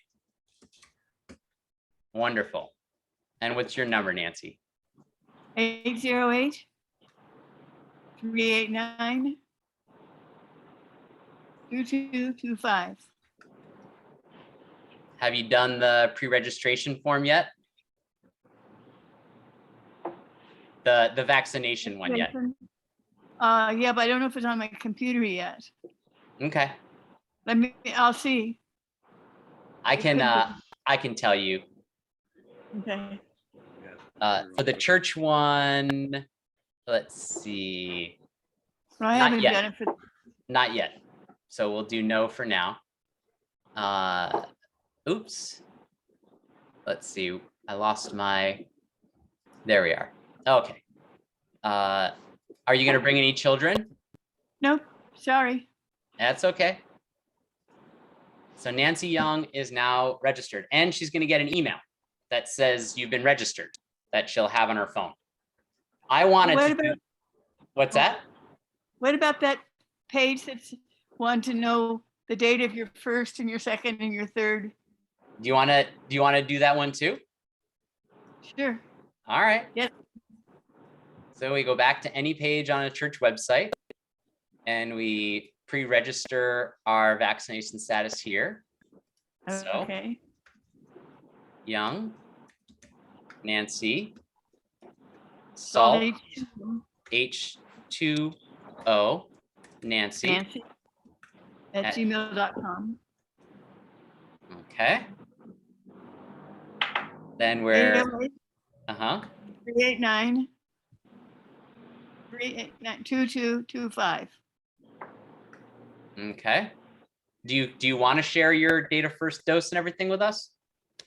Wonderful. And what's your number, Nancy? 808-389-2225. Have you done the pre-registration form yet? The vaccination one yet? Yeah, but I don't know if it's on my computer yet. Okay, I'll see. I can tell you. Okay. For the church one, let's see. Well, I Not haven't yet. done it for, Not yet. So we'll do no for now. Oops. Let's see. I lost my, there we are. Okay. Are you gonna bring any children? nope, sorry. That's okay. So Nancy Young is now registered and she's gonna get an email that says you've been registered that she'll have on her phone. I wanted What to about- do, what's that? What about that page that's want to know the date of your first and your second and your third? Do you wanna do that one too? Sure. All right. Yes. So we go back to any page on a church website and we pre-register our vaccination status here. So Okay. Young, Nancy, Salt Salt, H2O, Nancy. Nancy @gmail.com. Okay. Then we're, 389-2225. okay. Do you want to share your date of first dose and everything with us?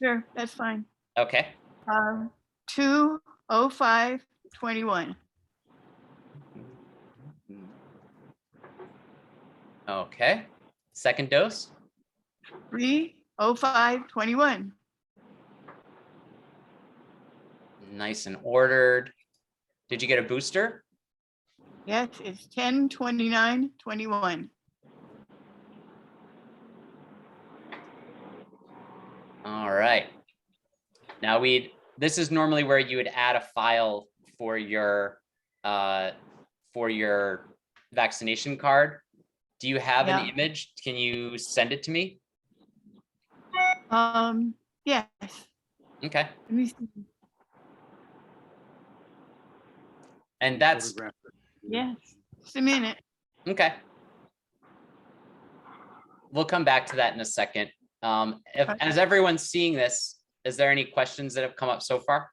Sure, that's fine. Okay. 20521. Okay. Second dose? 30521. Nice and ordered. Did you get a booster? Yes, it's 10/29/21. All right. Now this is normally where you would add a file for your vaccination card. Do you have an image? Can you send it to me? Yes. Okay. Let me see. And that's, Yes, just a minute. okay. We'll come back to that in a second. As everyone's seeing this, is there any questions that have come up so far?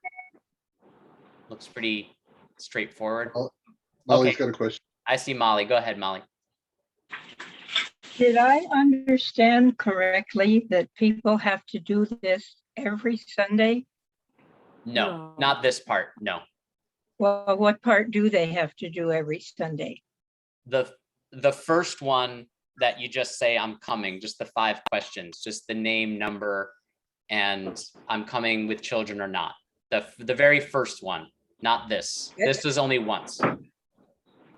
Looks pretty straightforward. Molly's Okay. got a question. I see Molly. Go ahead, Molly. Did I understand correctly that people have to do this every Sunday? No, not this part. No. Well, what part do they have to do every Sunday? The first one that you just say, I'm coming, just the 5 questions, just the name, number, and I'm coming with children or not. The very first one, not this. This was only once.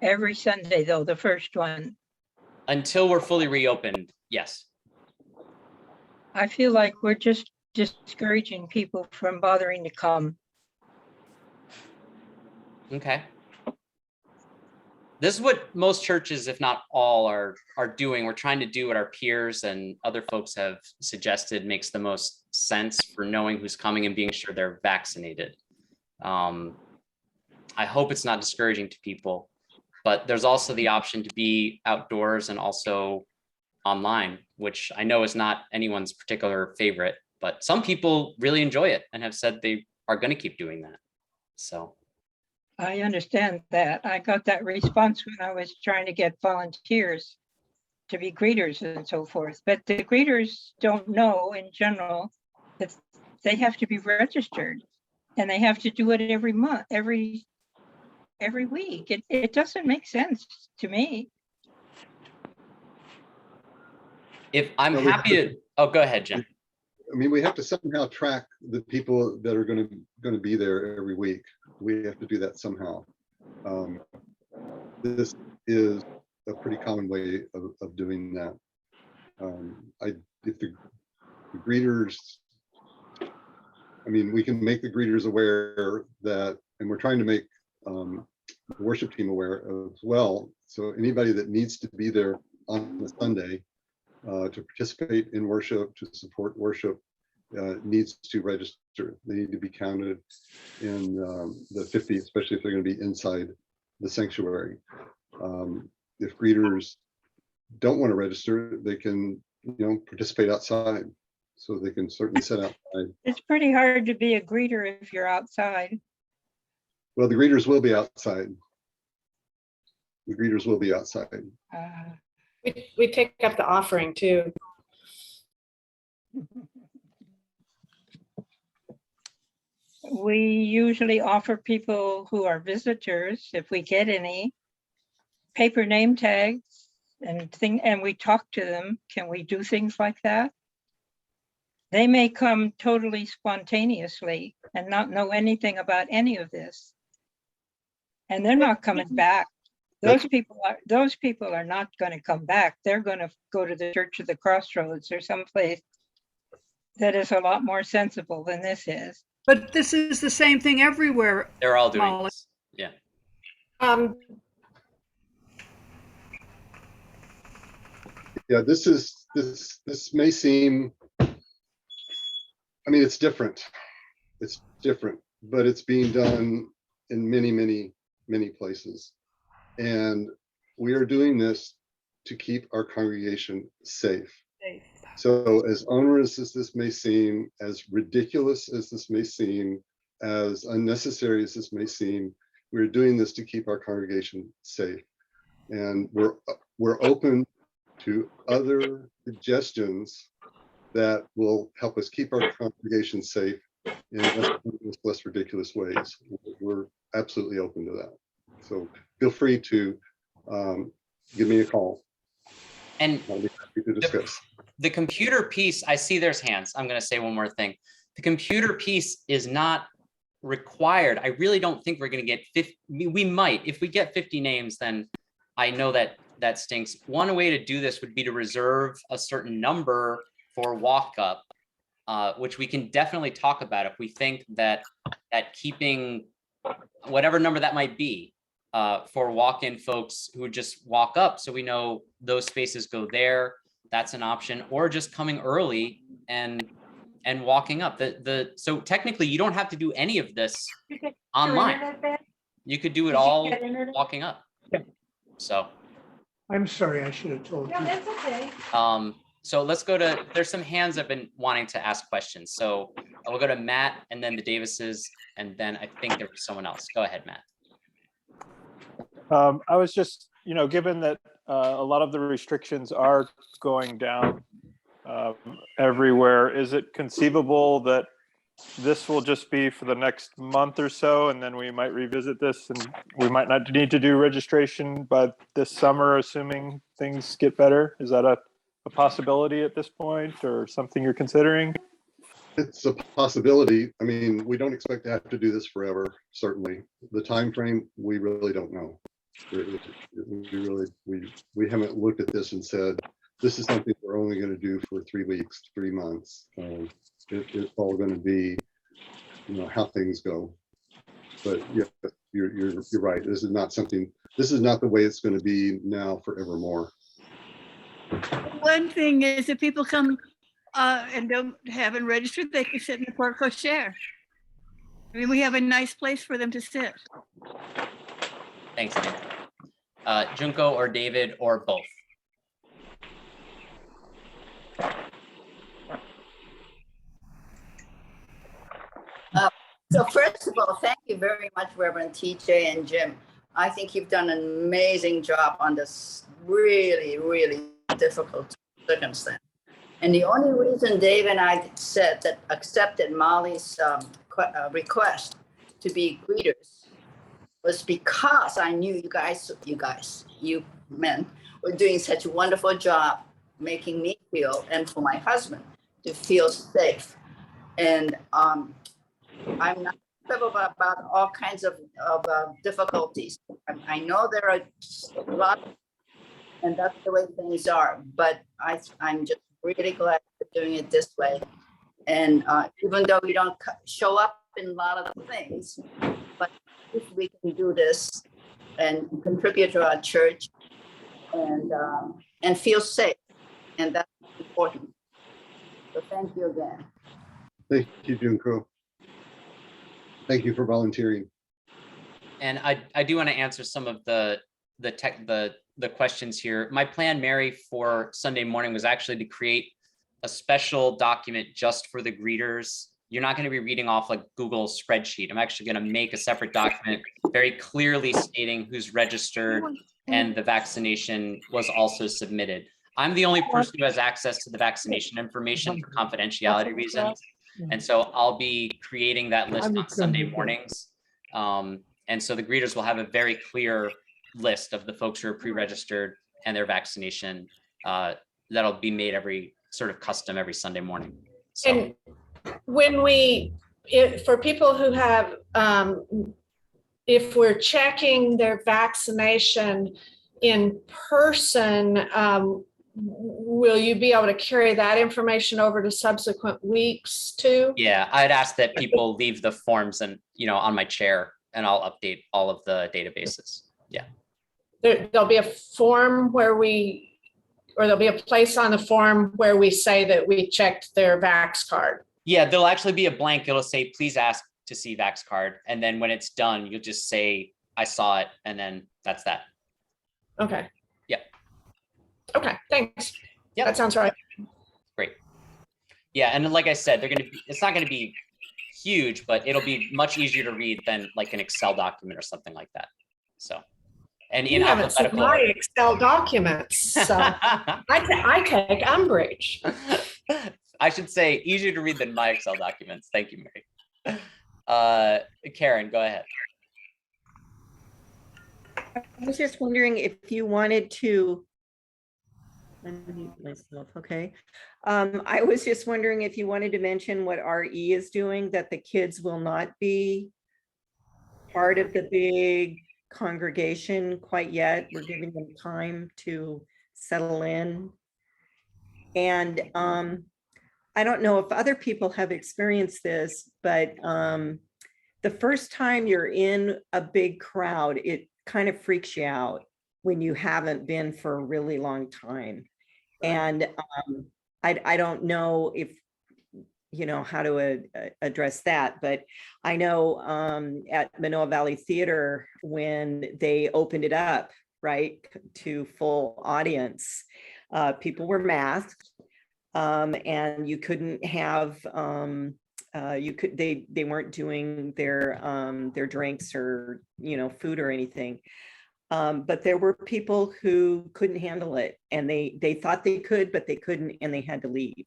Every Sunday, though, the first one. Until we're fully reopened, yes. I feel like we're just discouraging people from bothering to come. Okay. This is what most churches, if not all, are doing. We're trying to do what our peers and other folks have suggested makes the most sense for knowing who's coming and being sure they're vaccinated. I hope it's not discouraging to people, but there's also the option to be outdoors and also online, which I know is not anyone's particular favorite, but some people really enjoy it and have said they are going to keep doing that. So. I understand that. I got that response when I was trying to get volunteers to be greeters and so forth. But the greeters don't know in general that they have to be registered and they have to do it every month, every week. It doesn't make sense to me. If I'm happy to, oh, go ahead, Jen. I mean, we have to somehow track the people that are going to be there every week. We have to do that somehow. This is a pretty common way of doing that. If the greeters, I mean, we can make the greeters aware that, and we're trying to make the worship team aware as well. So anybody that needs to be there on the Sunday to participate in worship, to support worship, needs to register. They need to be counted in the 50, especially if they're going to be inside the sanctuary. If greeters don't want to register, they can, participate outside. So they can certainly sit outside. It's pretty hard to be a greeter if you're outside. Well, the greeters will be outside. The greeters will be outside. We pick up the offering too. We usually offer people who are visitors, if we get any, paper name tags and we talk to them. Can we do things like that? They may come totally spontaneously and not know anything about any of this. And they're not coming back. Those people are not going to come back. They're going to go to the Church of the Crossroads or someplace that is a lot more sensible than this is. But this is the same thing everywhere. They're all doing Molly. this. Yeah. Yeah, this may seem, I mean, it's different. It's different, but it's being done in many, many, many places. And we are doing this to keep our congregation safe. So as onerous as this may seem, as ridiculous as this may seem, as unnecessary as this may seem, we're doing this to keep our congregation safe. And we're open to other suggestions that will help us keep our congregation safe in less ridiculous ways. We're absolutely open to that. So feel free to give me a call. And I'll be happy to discuss. The computer piece, I see there's hands. I'm going to say one more thing. The computer piece is not required. I really don't think we're going to get 50. We might. If we get 50 names, then I know that stinks. One way to do this would be to reserve a certain number for walk up, which we can definitely talk about if we think that keeping whatever number that might be for walk-in folks who just walk up, so we know those spaces go there. That's an option, or just coming early and walking up. So technically, you don't have to do any of this online. You could do it all walking up. So. I'm sorry, I should have told you. No, that's okay. So let's go to, there's some hands I've been wanting to ask questions. So I will go to Matt and then the Davises, and then I think there was someone else. Go ahead, Matt. I was just, given that a lot of the restrictions are going down everywhere, is it conceivable that this will just be for the next month or so, and then we might revisit this, and we might not need to do registration by this summer, assuming things get better? Is that a possibility at this point, or something you're considering? It's a possibility. I mean, we don't expect to have to do this forever, certainly. The time frame, we really don't know. We haven't looked at this and said, this is something we're only going to do for 3 weeks, 3 months. It's all going to be, how things go. But yeah, you're right. This is not the way it's going to be now forevermore. One thing is if people come and haven't registered, they can sit in the porte cochere. I mean, we have a nice place for them to sit. Thanks, Dan. Junko or David or both? So first of all, thank you very much, Reverend TJ and Jim. I think you've done an amazing job on this really, really difficult circumstance. And the only reason Dave and I accepted Molly's request to be greeters was because I knew you men were doing such a wonderful job making me feel, and for my husband to feel safe. And I'm not about all kinds of difficulties. I know there are a lot, and that's the way things are, but I'm just really glad we're doing it this way. And even though we don't show up in a lot of the things, but if we can do this and contribute to our church and feel safe, and that's important. So thank you again. Thank you, Junko. Thank you for volunteering. And I do want to answer some of the questions here. My plan, Mary, for Sunday morning was actually to create a special document just for the greeters. You're not going to be reading off like Google spreadsheet. I'm actually going to make a separate document very clearly stating who's registered and the vaccination was also submitted. I'm the only person who has access to the vaccination information for confidentiality reasons. And so I'll be creating that list on Sunday mornings. And so the greeters will have a very clear list of the folks who are pre-registered and their vaccination that'll be made every sort of custom every Sunday morning. So. And when for people who have, if we're checking their vaccination in person, will you be able to carry that information over to subsequent weeks too? Yeah, I'd ask that people leave the forms and, on my chair, and I'll update all of the databases. Yeah. There'll be a form there'll be a place on the form where we say that we checked their Vax card. Yeah, there'll actually be a blank. It'll say, please ask to see Vax card. And then when it's done, you'll just say, I saw it. And then that's that. Okay. Yeah. Okay, thanks. Yeah, that sounds right. Great. Yeah, and like I said, it's not going to be huge, but it'll be much easier to read than like an Excel document or something like that. So, and in haven't seen alphabetical my order. Excel documents, so I take umbrage. I should say easier to read than my Excel documents. Thank you, Mary. Karen, go ahead. I was just wondering if you wanted to unmute myself. Okay. I was just wondering if you wanted to mention what RE is doing, that the kids will not be part of the big congregation quite yet. We're giving them time to settle in. And I don't know if other people have experienced this, but the first time you're in a big crowd, it kind of freaks you out when you haven't been for a really long time. And I don't know if, how to address that, but I know at Manoa Valley Theater, when they opened it up, right, to full audience, people were masked, and you couldn't have, they weren't doing their drinks or, food or anything. But there were people who couldn't handle it, and they thought they could, but they couldn't, and they had to leave.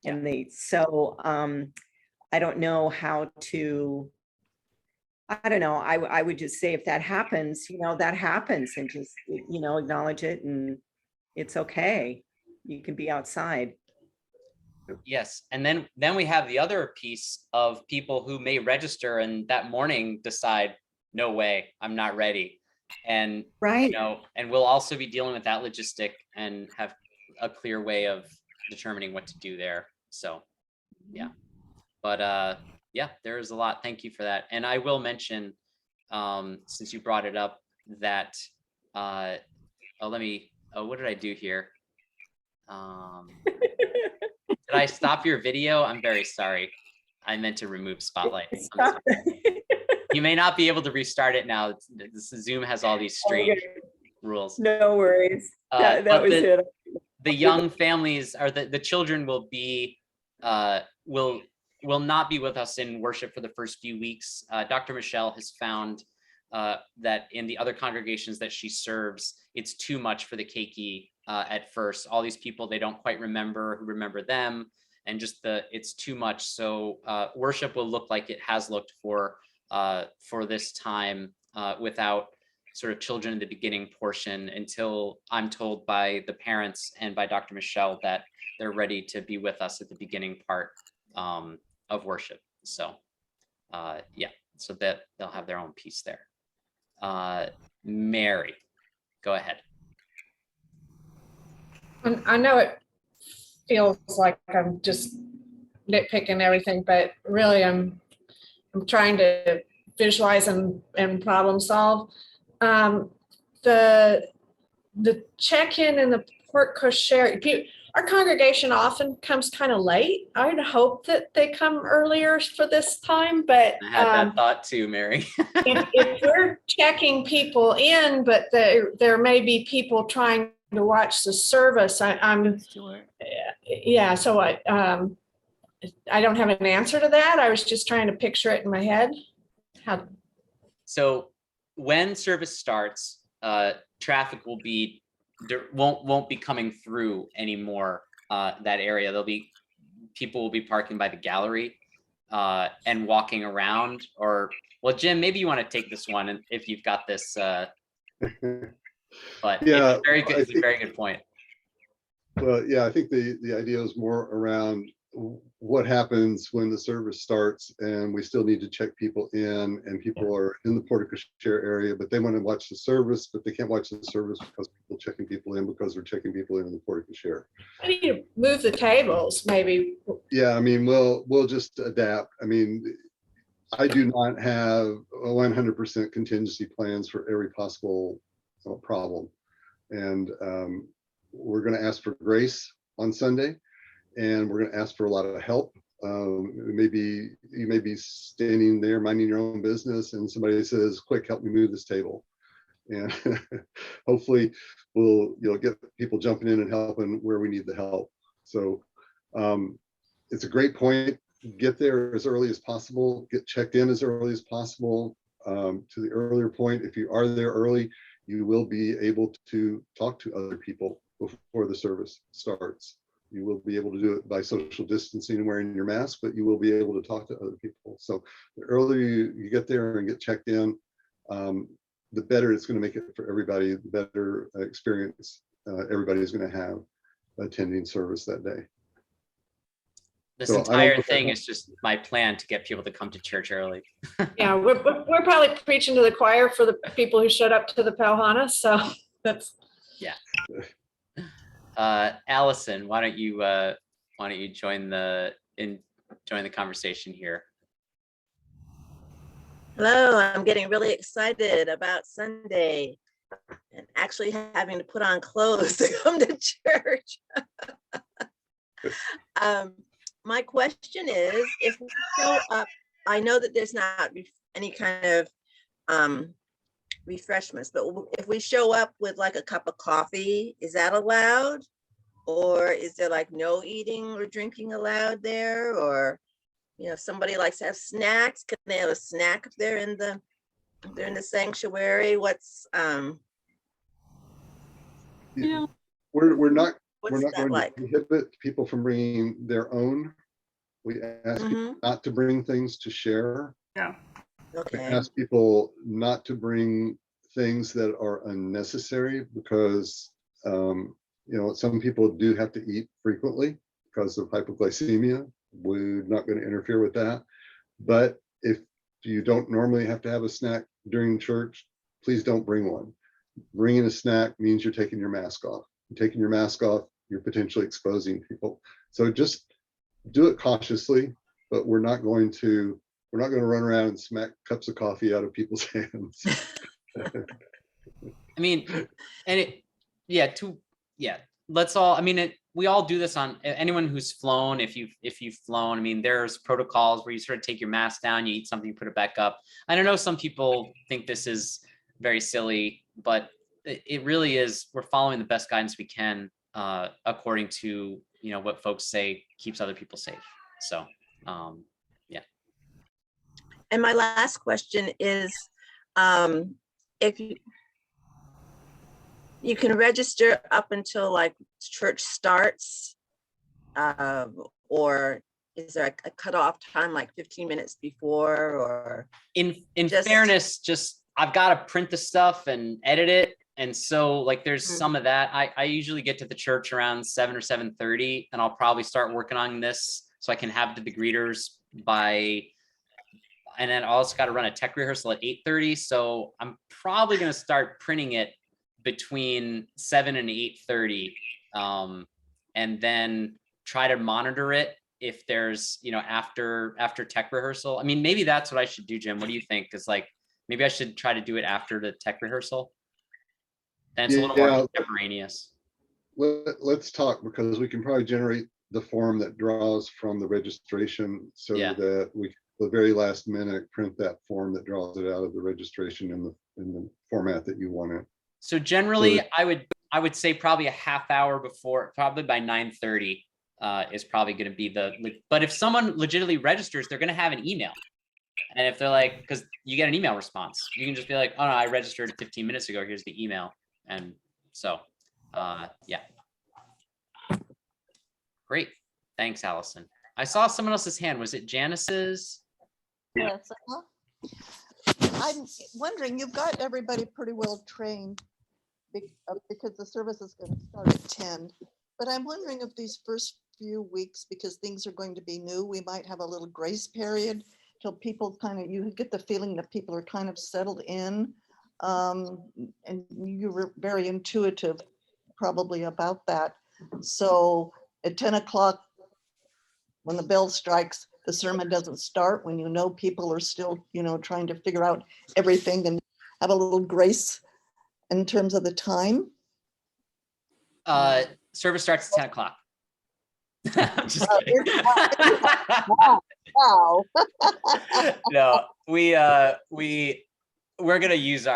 And I don't know how to, I don't know. I would just say if that happens, that happens, and just, acknowledge it, and it's okay. You can be outside. Yes, and then we have the other piece of people who may register and that morning decide, no way, I'm not ready. And right, and we'll also be dealing with that logistic and have a clear way of determining what to do there. So yeah, but yeah, there is a lot. Thank you for that. And I will mention, since you brought it up, that what did I do here? Did I stop your video? I'm very sorry. I meant to remove spotlight. You may not be able to restart it now. Zoom has all these strange rules. No worries. That was it. The young families, or the children, will not be with us in worship for the first few weeks. Dr. Michelle has found that in the other congregations that she serves, it's too much for the keiki at first. All these people they don't quite remember who remember them, and just it's too much. So worship will look like it has looked for this time without sort of children in the beginning portion, until I'm told by the parents and by Dr. Michelle that they're ready to be with us at the beginning part of worship. So yeah, so that they'll have their own piece there. Mary, go ahead. I know it feels like I'm just nitpicking everything, but really I'm trying to visualize and problem solve. The check-in and the porte cochere, our congregation often comes kind of late. I'd hope that they come earlier for this time, but I had that thought too, Mary. if we're checking people in, but there may be people trying to watch the service, yeah, so I don't have an answer to that. I was just trying to picture it in my head. So when service starts, traffic won't be coming through anymore. That area, people will be parking by the gallery and walking around. Or, well, Jim, maybe you want to take this one, and if you've got this. But yeah, it's very good. It's a very good point. Well, yeah, I think the idea is more around what happens when the service starts and we still need to check people in, and people are in the porte cochere area, but they want to watch the service, but they can't watch the service because people checking people in, because they're checking people in the porte cochere. I need to move the tables, maybe. Yeah, I mean, we'll just adapt. I mean, I do not have 100% contingency plans for every possible problem, and we're going to ask for grace on Sunday, and we're going to ask for a lot of help. Maybe you may be standing there minding your own business, and somebody says, "Quick, help me move this table," and hopefully we'll get people jumping in and helping where we need the help. So it's a great point. Get there as early as possible. Get checked in as early as possible. To the earlier point, if you are there early, you will be able to talk to other people before the service starts. You will be able to do it by social distancing and wearing your mask, but you will be able to talk to other people. So the earlier you get there and get checked in, the better it's going to make it for everybody, the better experience everybody's going to have attending service that day. This entire thing is just my plan to get people to come to church early. Yeah, we're probably preaching to the choir for the people who showed up to the Pau Hana, so that's. Yeah. Allison, why don't you join the conversation here? Hello, I'm getting really excited about Sunday and actually having to put on clothes to come to church. My question is, if we show up, I know that there's not any kind of refreshments, but if we show up with like a cup of coffee, is that allowed? Or is there like no eating or drinking allowed there? Or, if somebody likes to have snacks, can they have a snack if they're in the They're in the sanctuary. What's Yeah. We're not what's that going like? to prohibit people from bringing their own. We ask people not to bring things to share. Yeah. We Okay. ask people not to bring things that are unnecessary because some people do have to eat frequently because of hypoglycemia. We're not going to interfere with that. But if you don't normally have to have a snack during church, please don't bring one. Bringing a snack means you're taking your mask off. You're taking your mask off, you're potentially exposing people. So just do it cautiously, but we're not going to run around and smack cups of coffee out of people's hands. I mean, and let's all, I mean, we all do this on anyone who's flown. If you've flown, I mean, there's protocols where you sort of take your mask down, you eat something, you put it back up. And I know some people think this is very silly, but it really is. We're following the best guidance we can according to, what folks say keeps other people safe. So, yeah. And my last question is, if you can register up until like church starts, or is there a cutoff time, like 15 minutes before, or? In fairness, I've got to print the stuff and edit it. And so like, there's some of that. I usually get to the church around 7 or 7:30, and I'll probably start working on this so I can have it to the greeters and then I also got to run a tech rehearsal at 8:30. So I'm probably going to start printing it between 7 and 8:30, and then try to monitor it if there's, after tech rehearsal. I mean, maybe that's what I should do, Jim. What do you think? Because like, maybe I should try to do it after the tech rehearsal. And it's a little more contemporaneous. Let's talk, because we can probably generate the form that draws from the registration so that we, the very last minute, print that form that draws it out of the registration in the format that you want it. So generally, I would say probably a half hour before, probably by 9:30 is probably going to be but if someone legitimately registers, they're going to have an email. And if they're like, because you get an email response, you can just be like, oh no, I registered 15 minutes ago, here's the email. And so, yeah. Great. Thanks, Allison. I saw someone else's hand. Was it Janice's? Yes. I'm wondering, you've got everybody pretty well trained because the service is going to start at 10. But I'm wondering if these first few weeks, because things are going to be new, we might have a little grace period till people you get the feeling that people are kind of settled in. And you were very intuitive probably about that. So at 10 o'clock, when the bell strikes, the sermon doesn't start, when people are still, trying to figure out everything, and have a little grace in terms of the time. Service starts at 10 o'clock. I'm just kidding. Wow. No, we're going to use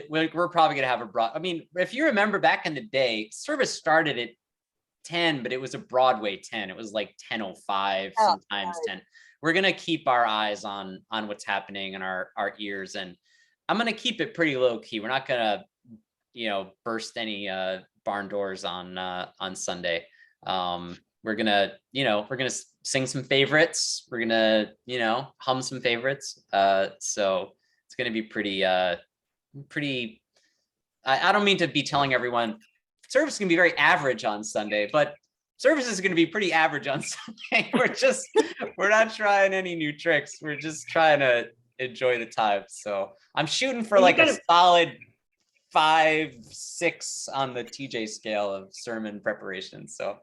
we're probably going to have I mean, if you remember back in the day, service started at 10, but it was a Broadway 10. It was like 10:05, sometimes 10. We're going to keep our eyes on what's happening in our ears. And I'm going to keep it pretty low key. We're not going to, burst any barn doors on Sunday. We're going to, sing some favorites. We're going to, hum some favorites. So it's going to be pretty, I don't mean to be telling everyone service is going to be very average on Sunday, but service is going to be pretty average on Sunday. We're not trying any new tricks. We're just trying to enjoy the time. So I'm shooting for like a solid 5-6 on the TJ scale of sermon preparation. So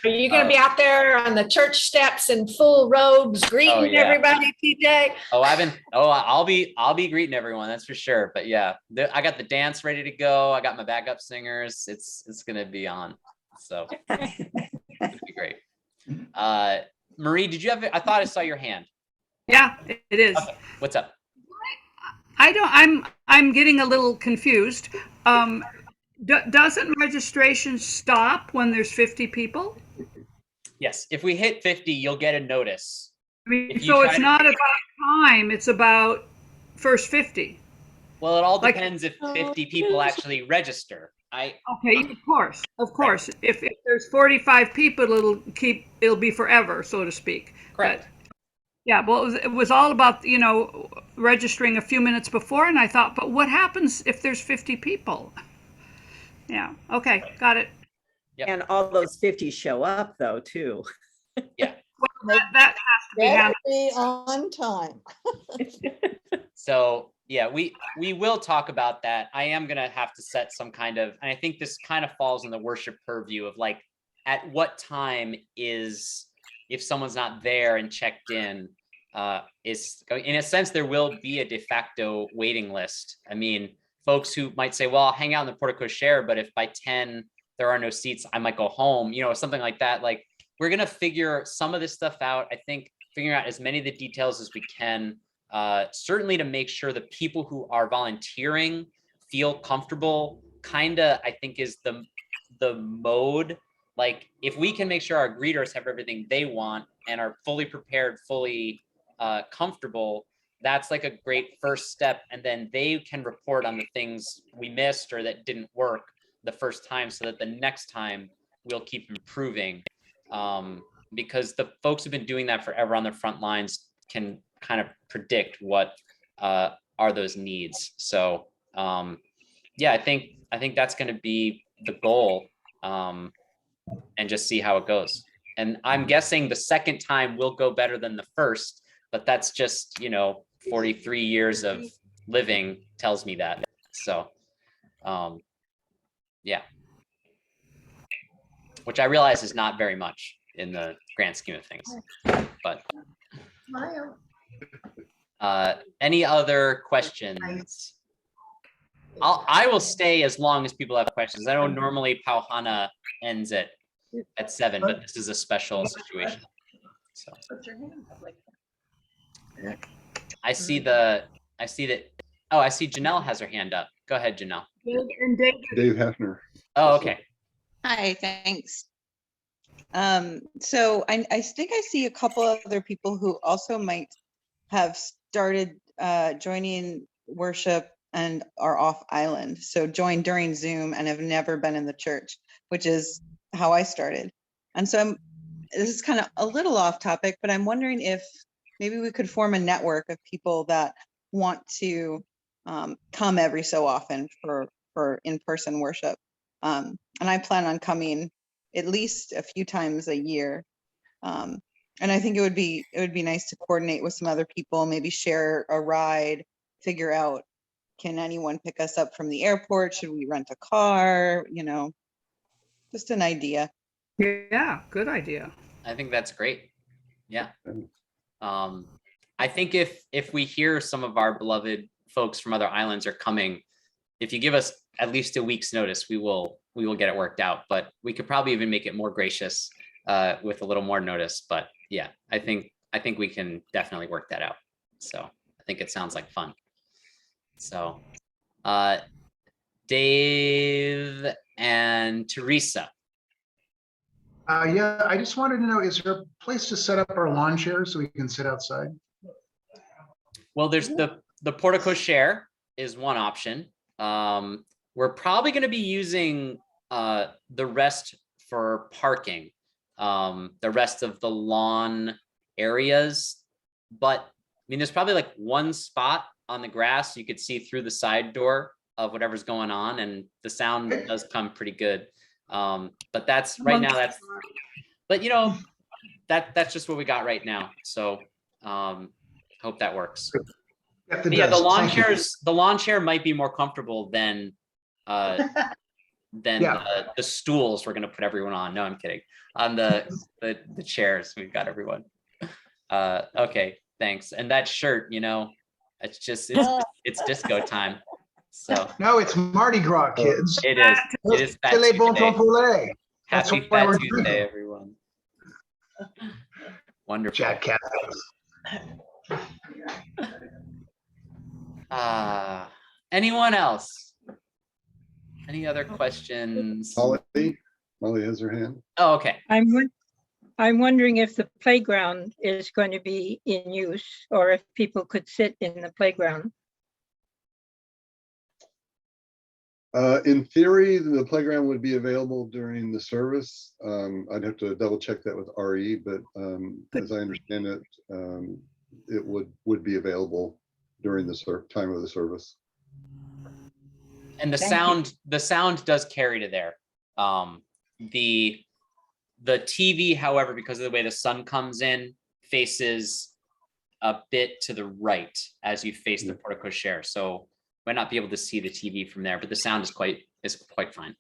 are you going to be out there on the church steps in full robes greeting everybody, TJ? I'll be greeting everyone, that's for sure. But yeah, I got the dance ready to go. I got my backup singers. It's going to be on. So it'll be great. Marie, did you have? I thought I saw your hand. Yeah, it is. Okay. What's up? I'm getting a little confused. Doesn't registration stop when there's 50 people? Yes, if we hit 50, you'll get a notice. I mean, so it's not about time, it's about first 50. Well, it all Like- depends if 50 people actually register. Okay, of course. If there's 45 people, it'll be forever, so to speak. Correct. But, yeah, well, it was all about, registering a few minutes before, and I thought, but what happens if there's 50 people? Yeah, okay, got it. And all those 50 show up though, too. Yeah. Well, that has to be Better handled. be on time. So yeah, we will talk about that. I am gonna have to set some kind of, and I think this kind of falls in the worship purview of like, at what time is, if someone's not there and checked in, in a sense, there will be a de facto waiting list. I mean, folks who might say, well, I'll hang out in the portico share, but if by 10 there are no seats, I might go home, something like that. Like, we're gonna figure some of this stuff out. I think figuring out as many of the details as we can, certainly to make sure the people who are volunteering feel comfortable, kinda, I think is the mode. Like, if we can make sure our greeters have everything they want and are fully prepared, fully comfortable, that's like a great first step. And then they can report on the things we missed or that didn't work the first time, so that the next time we'll keep improving. Because the folks who've been doing that forever on the front lines can kind of predict what are those needs. So yeah, I think that's going to be the goal, and just see how it goes. And I'm guessing the second time will go better than the first, but that's just 43 years of living tells me that. So yeah, which I realize is not very much in the grand scheme of things, but any other questions? I will stay as long as people have questions. I know normally Pau Hana ends at 7, but this is a special situation. So I see that. Oh, I see Janelle has her hand up. Go ahead, Janelle. And David. Dave Hefner. Oh, okay. Hi, thanks. So I think I see a couple other people who also might have started joining worship and are off island. So joined during Zoom and have never been in the church, which is how I started. And so this is kind of a little off topic, but I'm wondering if maybe we could form a network of people that want to come every so often for in-person worship. And I plan on coming at least a few times a year. And I think it would be nice to coordinate with some other people, maybe share a ride, figure out, can anyone pick us up from the airport? Should we rent a car? Just an idea. Yeah, good idea. I think that's great. Yeah. I think if we hear some of our beloved folks from other islands are coming, if you give us at least a week's notice, we will get it worked out. But we could probably even make it more gracious with a little more notice. But yeah, I think we can definitely work that out. So I think it sounds like fun. So Dave and Teresa. Yeah, I just wanted to know, is there a place to set up our lawn chairs so we can sit outside? Well, there's the portico share is one option. We're probably going to be using the rest for parking, the rest of the lawn areas. But I mean, there's probably like one spot on the grass you could see through the side door of whatever's going on, and the sound does come pretty good. But that's right now. But that's just what we got right now. So hope that works. Yeah, the lawn chairs. The lawn chair might be more comfortable than the stools we're gonna put everyone on. No, I'm kidding. On the chairs, we've got everyone. Okay, thanks. And that shirt, it's disco time. So no, it's Mardi Gras, kids. It is. It is Fat Tuesday. Happy Fat Tuesday, everyone. Wonderful. Jack Cat. Anyone else? Any other questions? Molly has her hand. Oh, okay. I'm wondering if the playground is going to be in use, or if people could sit in the playground. In theory, the playground would be available during the service. I'd have to double check that with RE, but as I understand it, it would be available during the time of the service. And the sound does carry to there. The TV, however, because of the way the sun comes in, faces a bit to the right as you face the portico share. So might not be able to see the TV from there, but the sound is quite fine.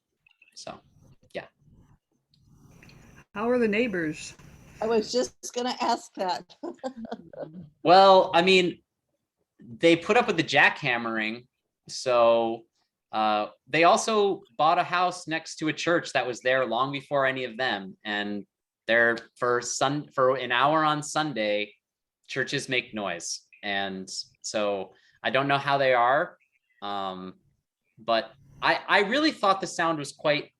So yeah. How are the neighbors? I was just gonna ask that. Well, I mean, they put up with the jackhammering. So they also bought a house next to a church that was there long before any of them. And they're for an hour on Sunday, churches make noise. And so I don't know how they are. But I really thought the sound was quite,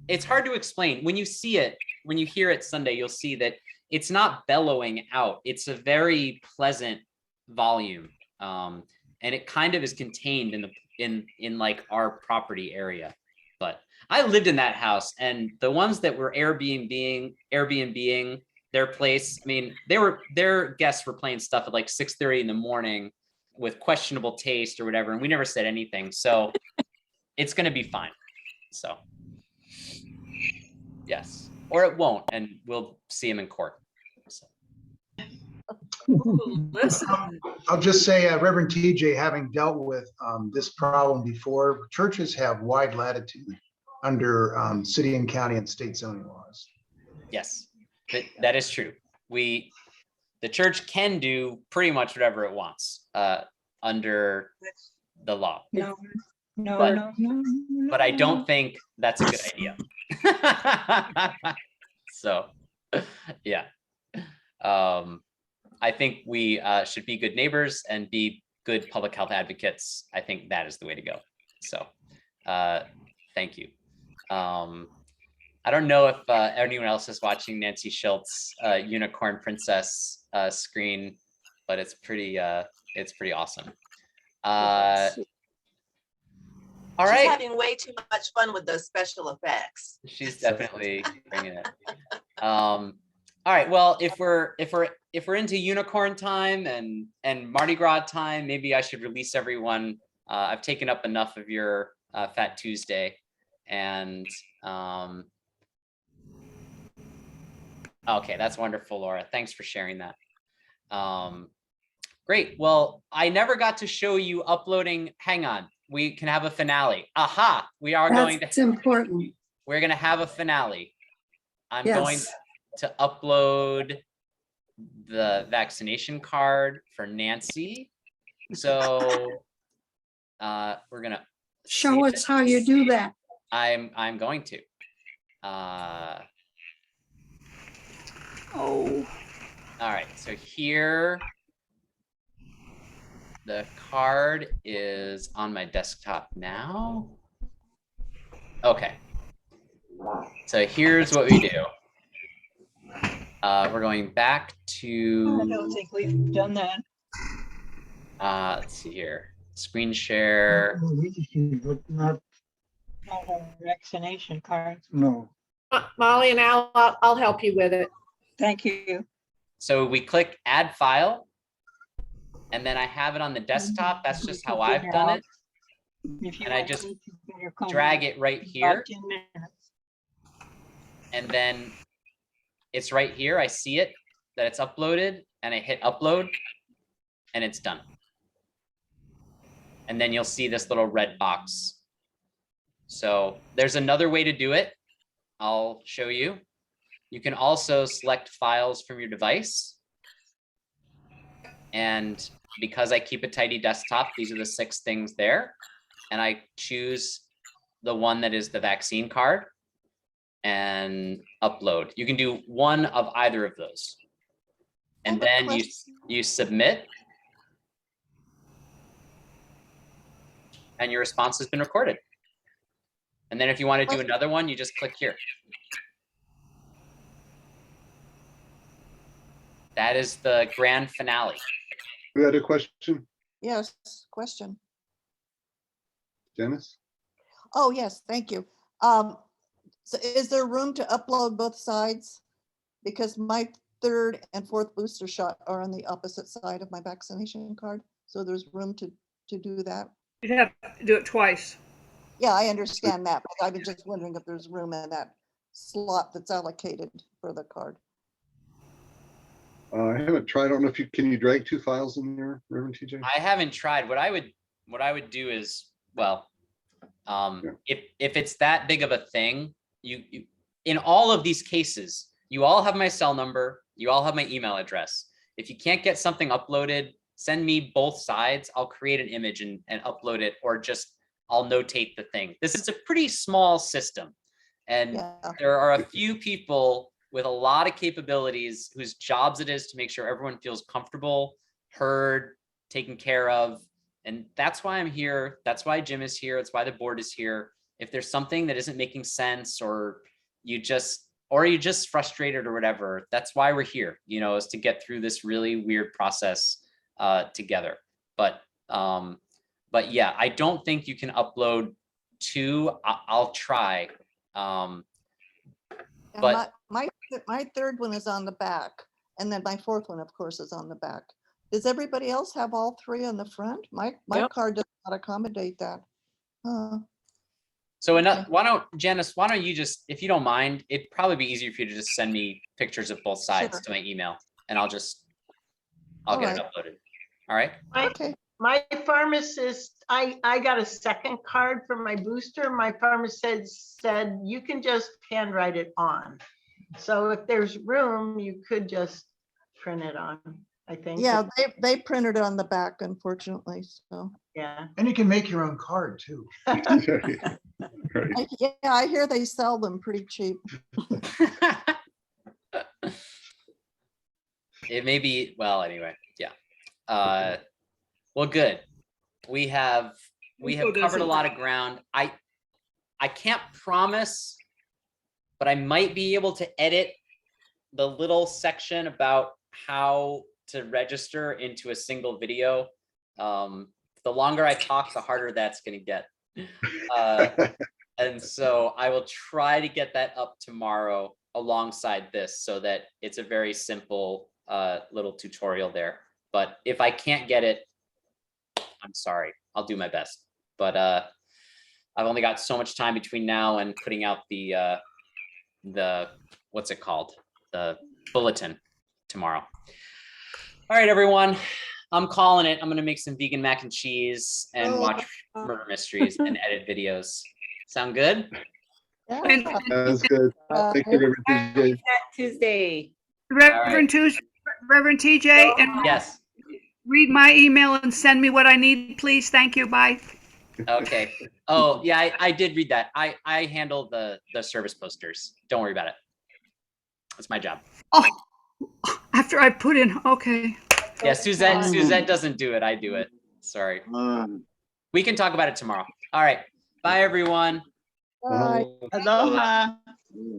it's hard to explain. When you see it, when you hear it Sunday, you'll see that it's not bellowing out. It's a very pleasant volume. And it kind of is contained in like our property area. But I lived in that house, and the ones that were Airbnb-ing their place, I mean, their guests were playing stuff at like 6:30 in the morning with questionable taste or whatever, and we never said anything. So it's going to be fine. So yes, or it won't, and we'll see him in court. So. Listen. I'll just say, Reverend TJ, having dealt with this problem before, churches have wide latitude under city and county and state zoning laws. Yes, that is true. The church can do pretty much whatever it wants under the law. But I don't think that's a good idea. So, yeah. I think we should be good neighbors and be good public health advocates. I think that is the way to go. So, thank you. I don't know if anyone else is watching Nancy Schultz Unicorn Princess screen, but it's pretty awesome. All She's right. having way too much fun with those special effects. She's definitely bringing it. All right. Well, if we're into unicorn time and Mardi Gras time, maybe I should release everyone. I've taken up enough of your Fat Tuesday, and okay, that's wonderful, Laura. Thanks for sharing that. Great. Well, I never got to show you uploading. Hang on. We can have a finale. Aha! We are going to. That's important. We're going to have a finale. I'm Yes. going to upload the vaccination card for Nancy. So we're going to Show us how you do that. I'm going to. Oh. All right. So here, the card is on my desktop now. Okay. So here's what we do. We're going back to. I don't think we've done that. Let's see here. Screen share. Not a vaccination card. No. Molly and I'll help you with it. Thank you. So we click add file, and then I have it on the desktop. That's just how I've done it. And I just drag it right here. And then it's right here. I see it, that it's uploaded, and I hit upload, and it's done. And then you'll see this little red box. So there's another way to do it. I'll show you. You can also select files from your device. And because I keep a tidy desktop, these are the 6 things there. And I choose the one that is the vaccine card and upload. You can do one of either of those. And then you submit. And your response has been recorded. And then if you want to do another one, you just click here. That is the grand finale. We had a question, Yes, question. Dennis? Oh, yes, thank you. So is there room to upload both sides? Because my third and fourth booster shot are on the opposite side of my vaccination card. So there's room to do that. You'd have to do it twice. Yeah, I understand that, but I was just wondering if there's room in that slot that's allocated for the card. I haven't tried. I don't know if you can drag 2 files in there, Reverend TJ? I haven't tried. What I would do is, well, if it's that big of a thing, you in all of these cases, you all have my cell number, you all have my email address. If you can't get something uploaded, send me both sides. I'll create an image and upload it, or just I'll notate the thing. This is a pretty small system, and there are a few people with a lot of capabilities whose jobs it is to make sure everyone feels comfortable, heard, taken care of. And that's why I'm here. That's why Jim is here. That's why the board is here. If there's something that isn't making sense, or you're just frustrated or whatever, that's why we're here, is to get through this really weird process together. But yeah, I don't think you can upload 2. I'll try. But my third one is on the back, and then my fourth one, of course, is on the back. Does everybody else have all 3 on the front? My card does not accommodate that. so why don't Janice, you just, if you don't mind, it'd probably be easier for you to just send me pictures of both sides to my email, and I'll get it uploaded. All right. My pharmacist, I got a second card for my booster. My pharmacist said you can just handwrite it on. So if there's room, you could just print it on, I think. Yeah, they printed it on the back, unfortunately. So yeah. And you can make your own card too. Yeah, I hear they sell them pretty cheap. It may be, well, anyway, yeah. Well, good. We have covered a lot of ground. I can't promise, but I might be able to edit the little section about how to register into a single video. The longer I talk, the harder that's going to get. And so I will try to get that up tomorrow alongside this, so that it's a very simple little tutorial there. But if I can't get it, I'm sorry. I'll do my best. But I've only got so much time between now and putting out the what's it called? The bulletin tomorrow. All right, everyone. I'm calling it. I'm gonna make some vegan mac and cheese and watch murder mysteries and edit videos. Sound good? Yeah. That's good. Thank you, Reverend TJ. Tuesday. Reverend TJ, and yes, read my email and send me what I need, please. Thank you. Bye. Okay. Oh yeah, I did read that. I handle the service posters. Don't worry about it. That's my job. Oh, after I put in, okay. Yeah, Suzette doesn't do it. I do it. Sorry. We can talk about it tomorrow. All right. Bye, everyone. Bye. Aloha.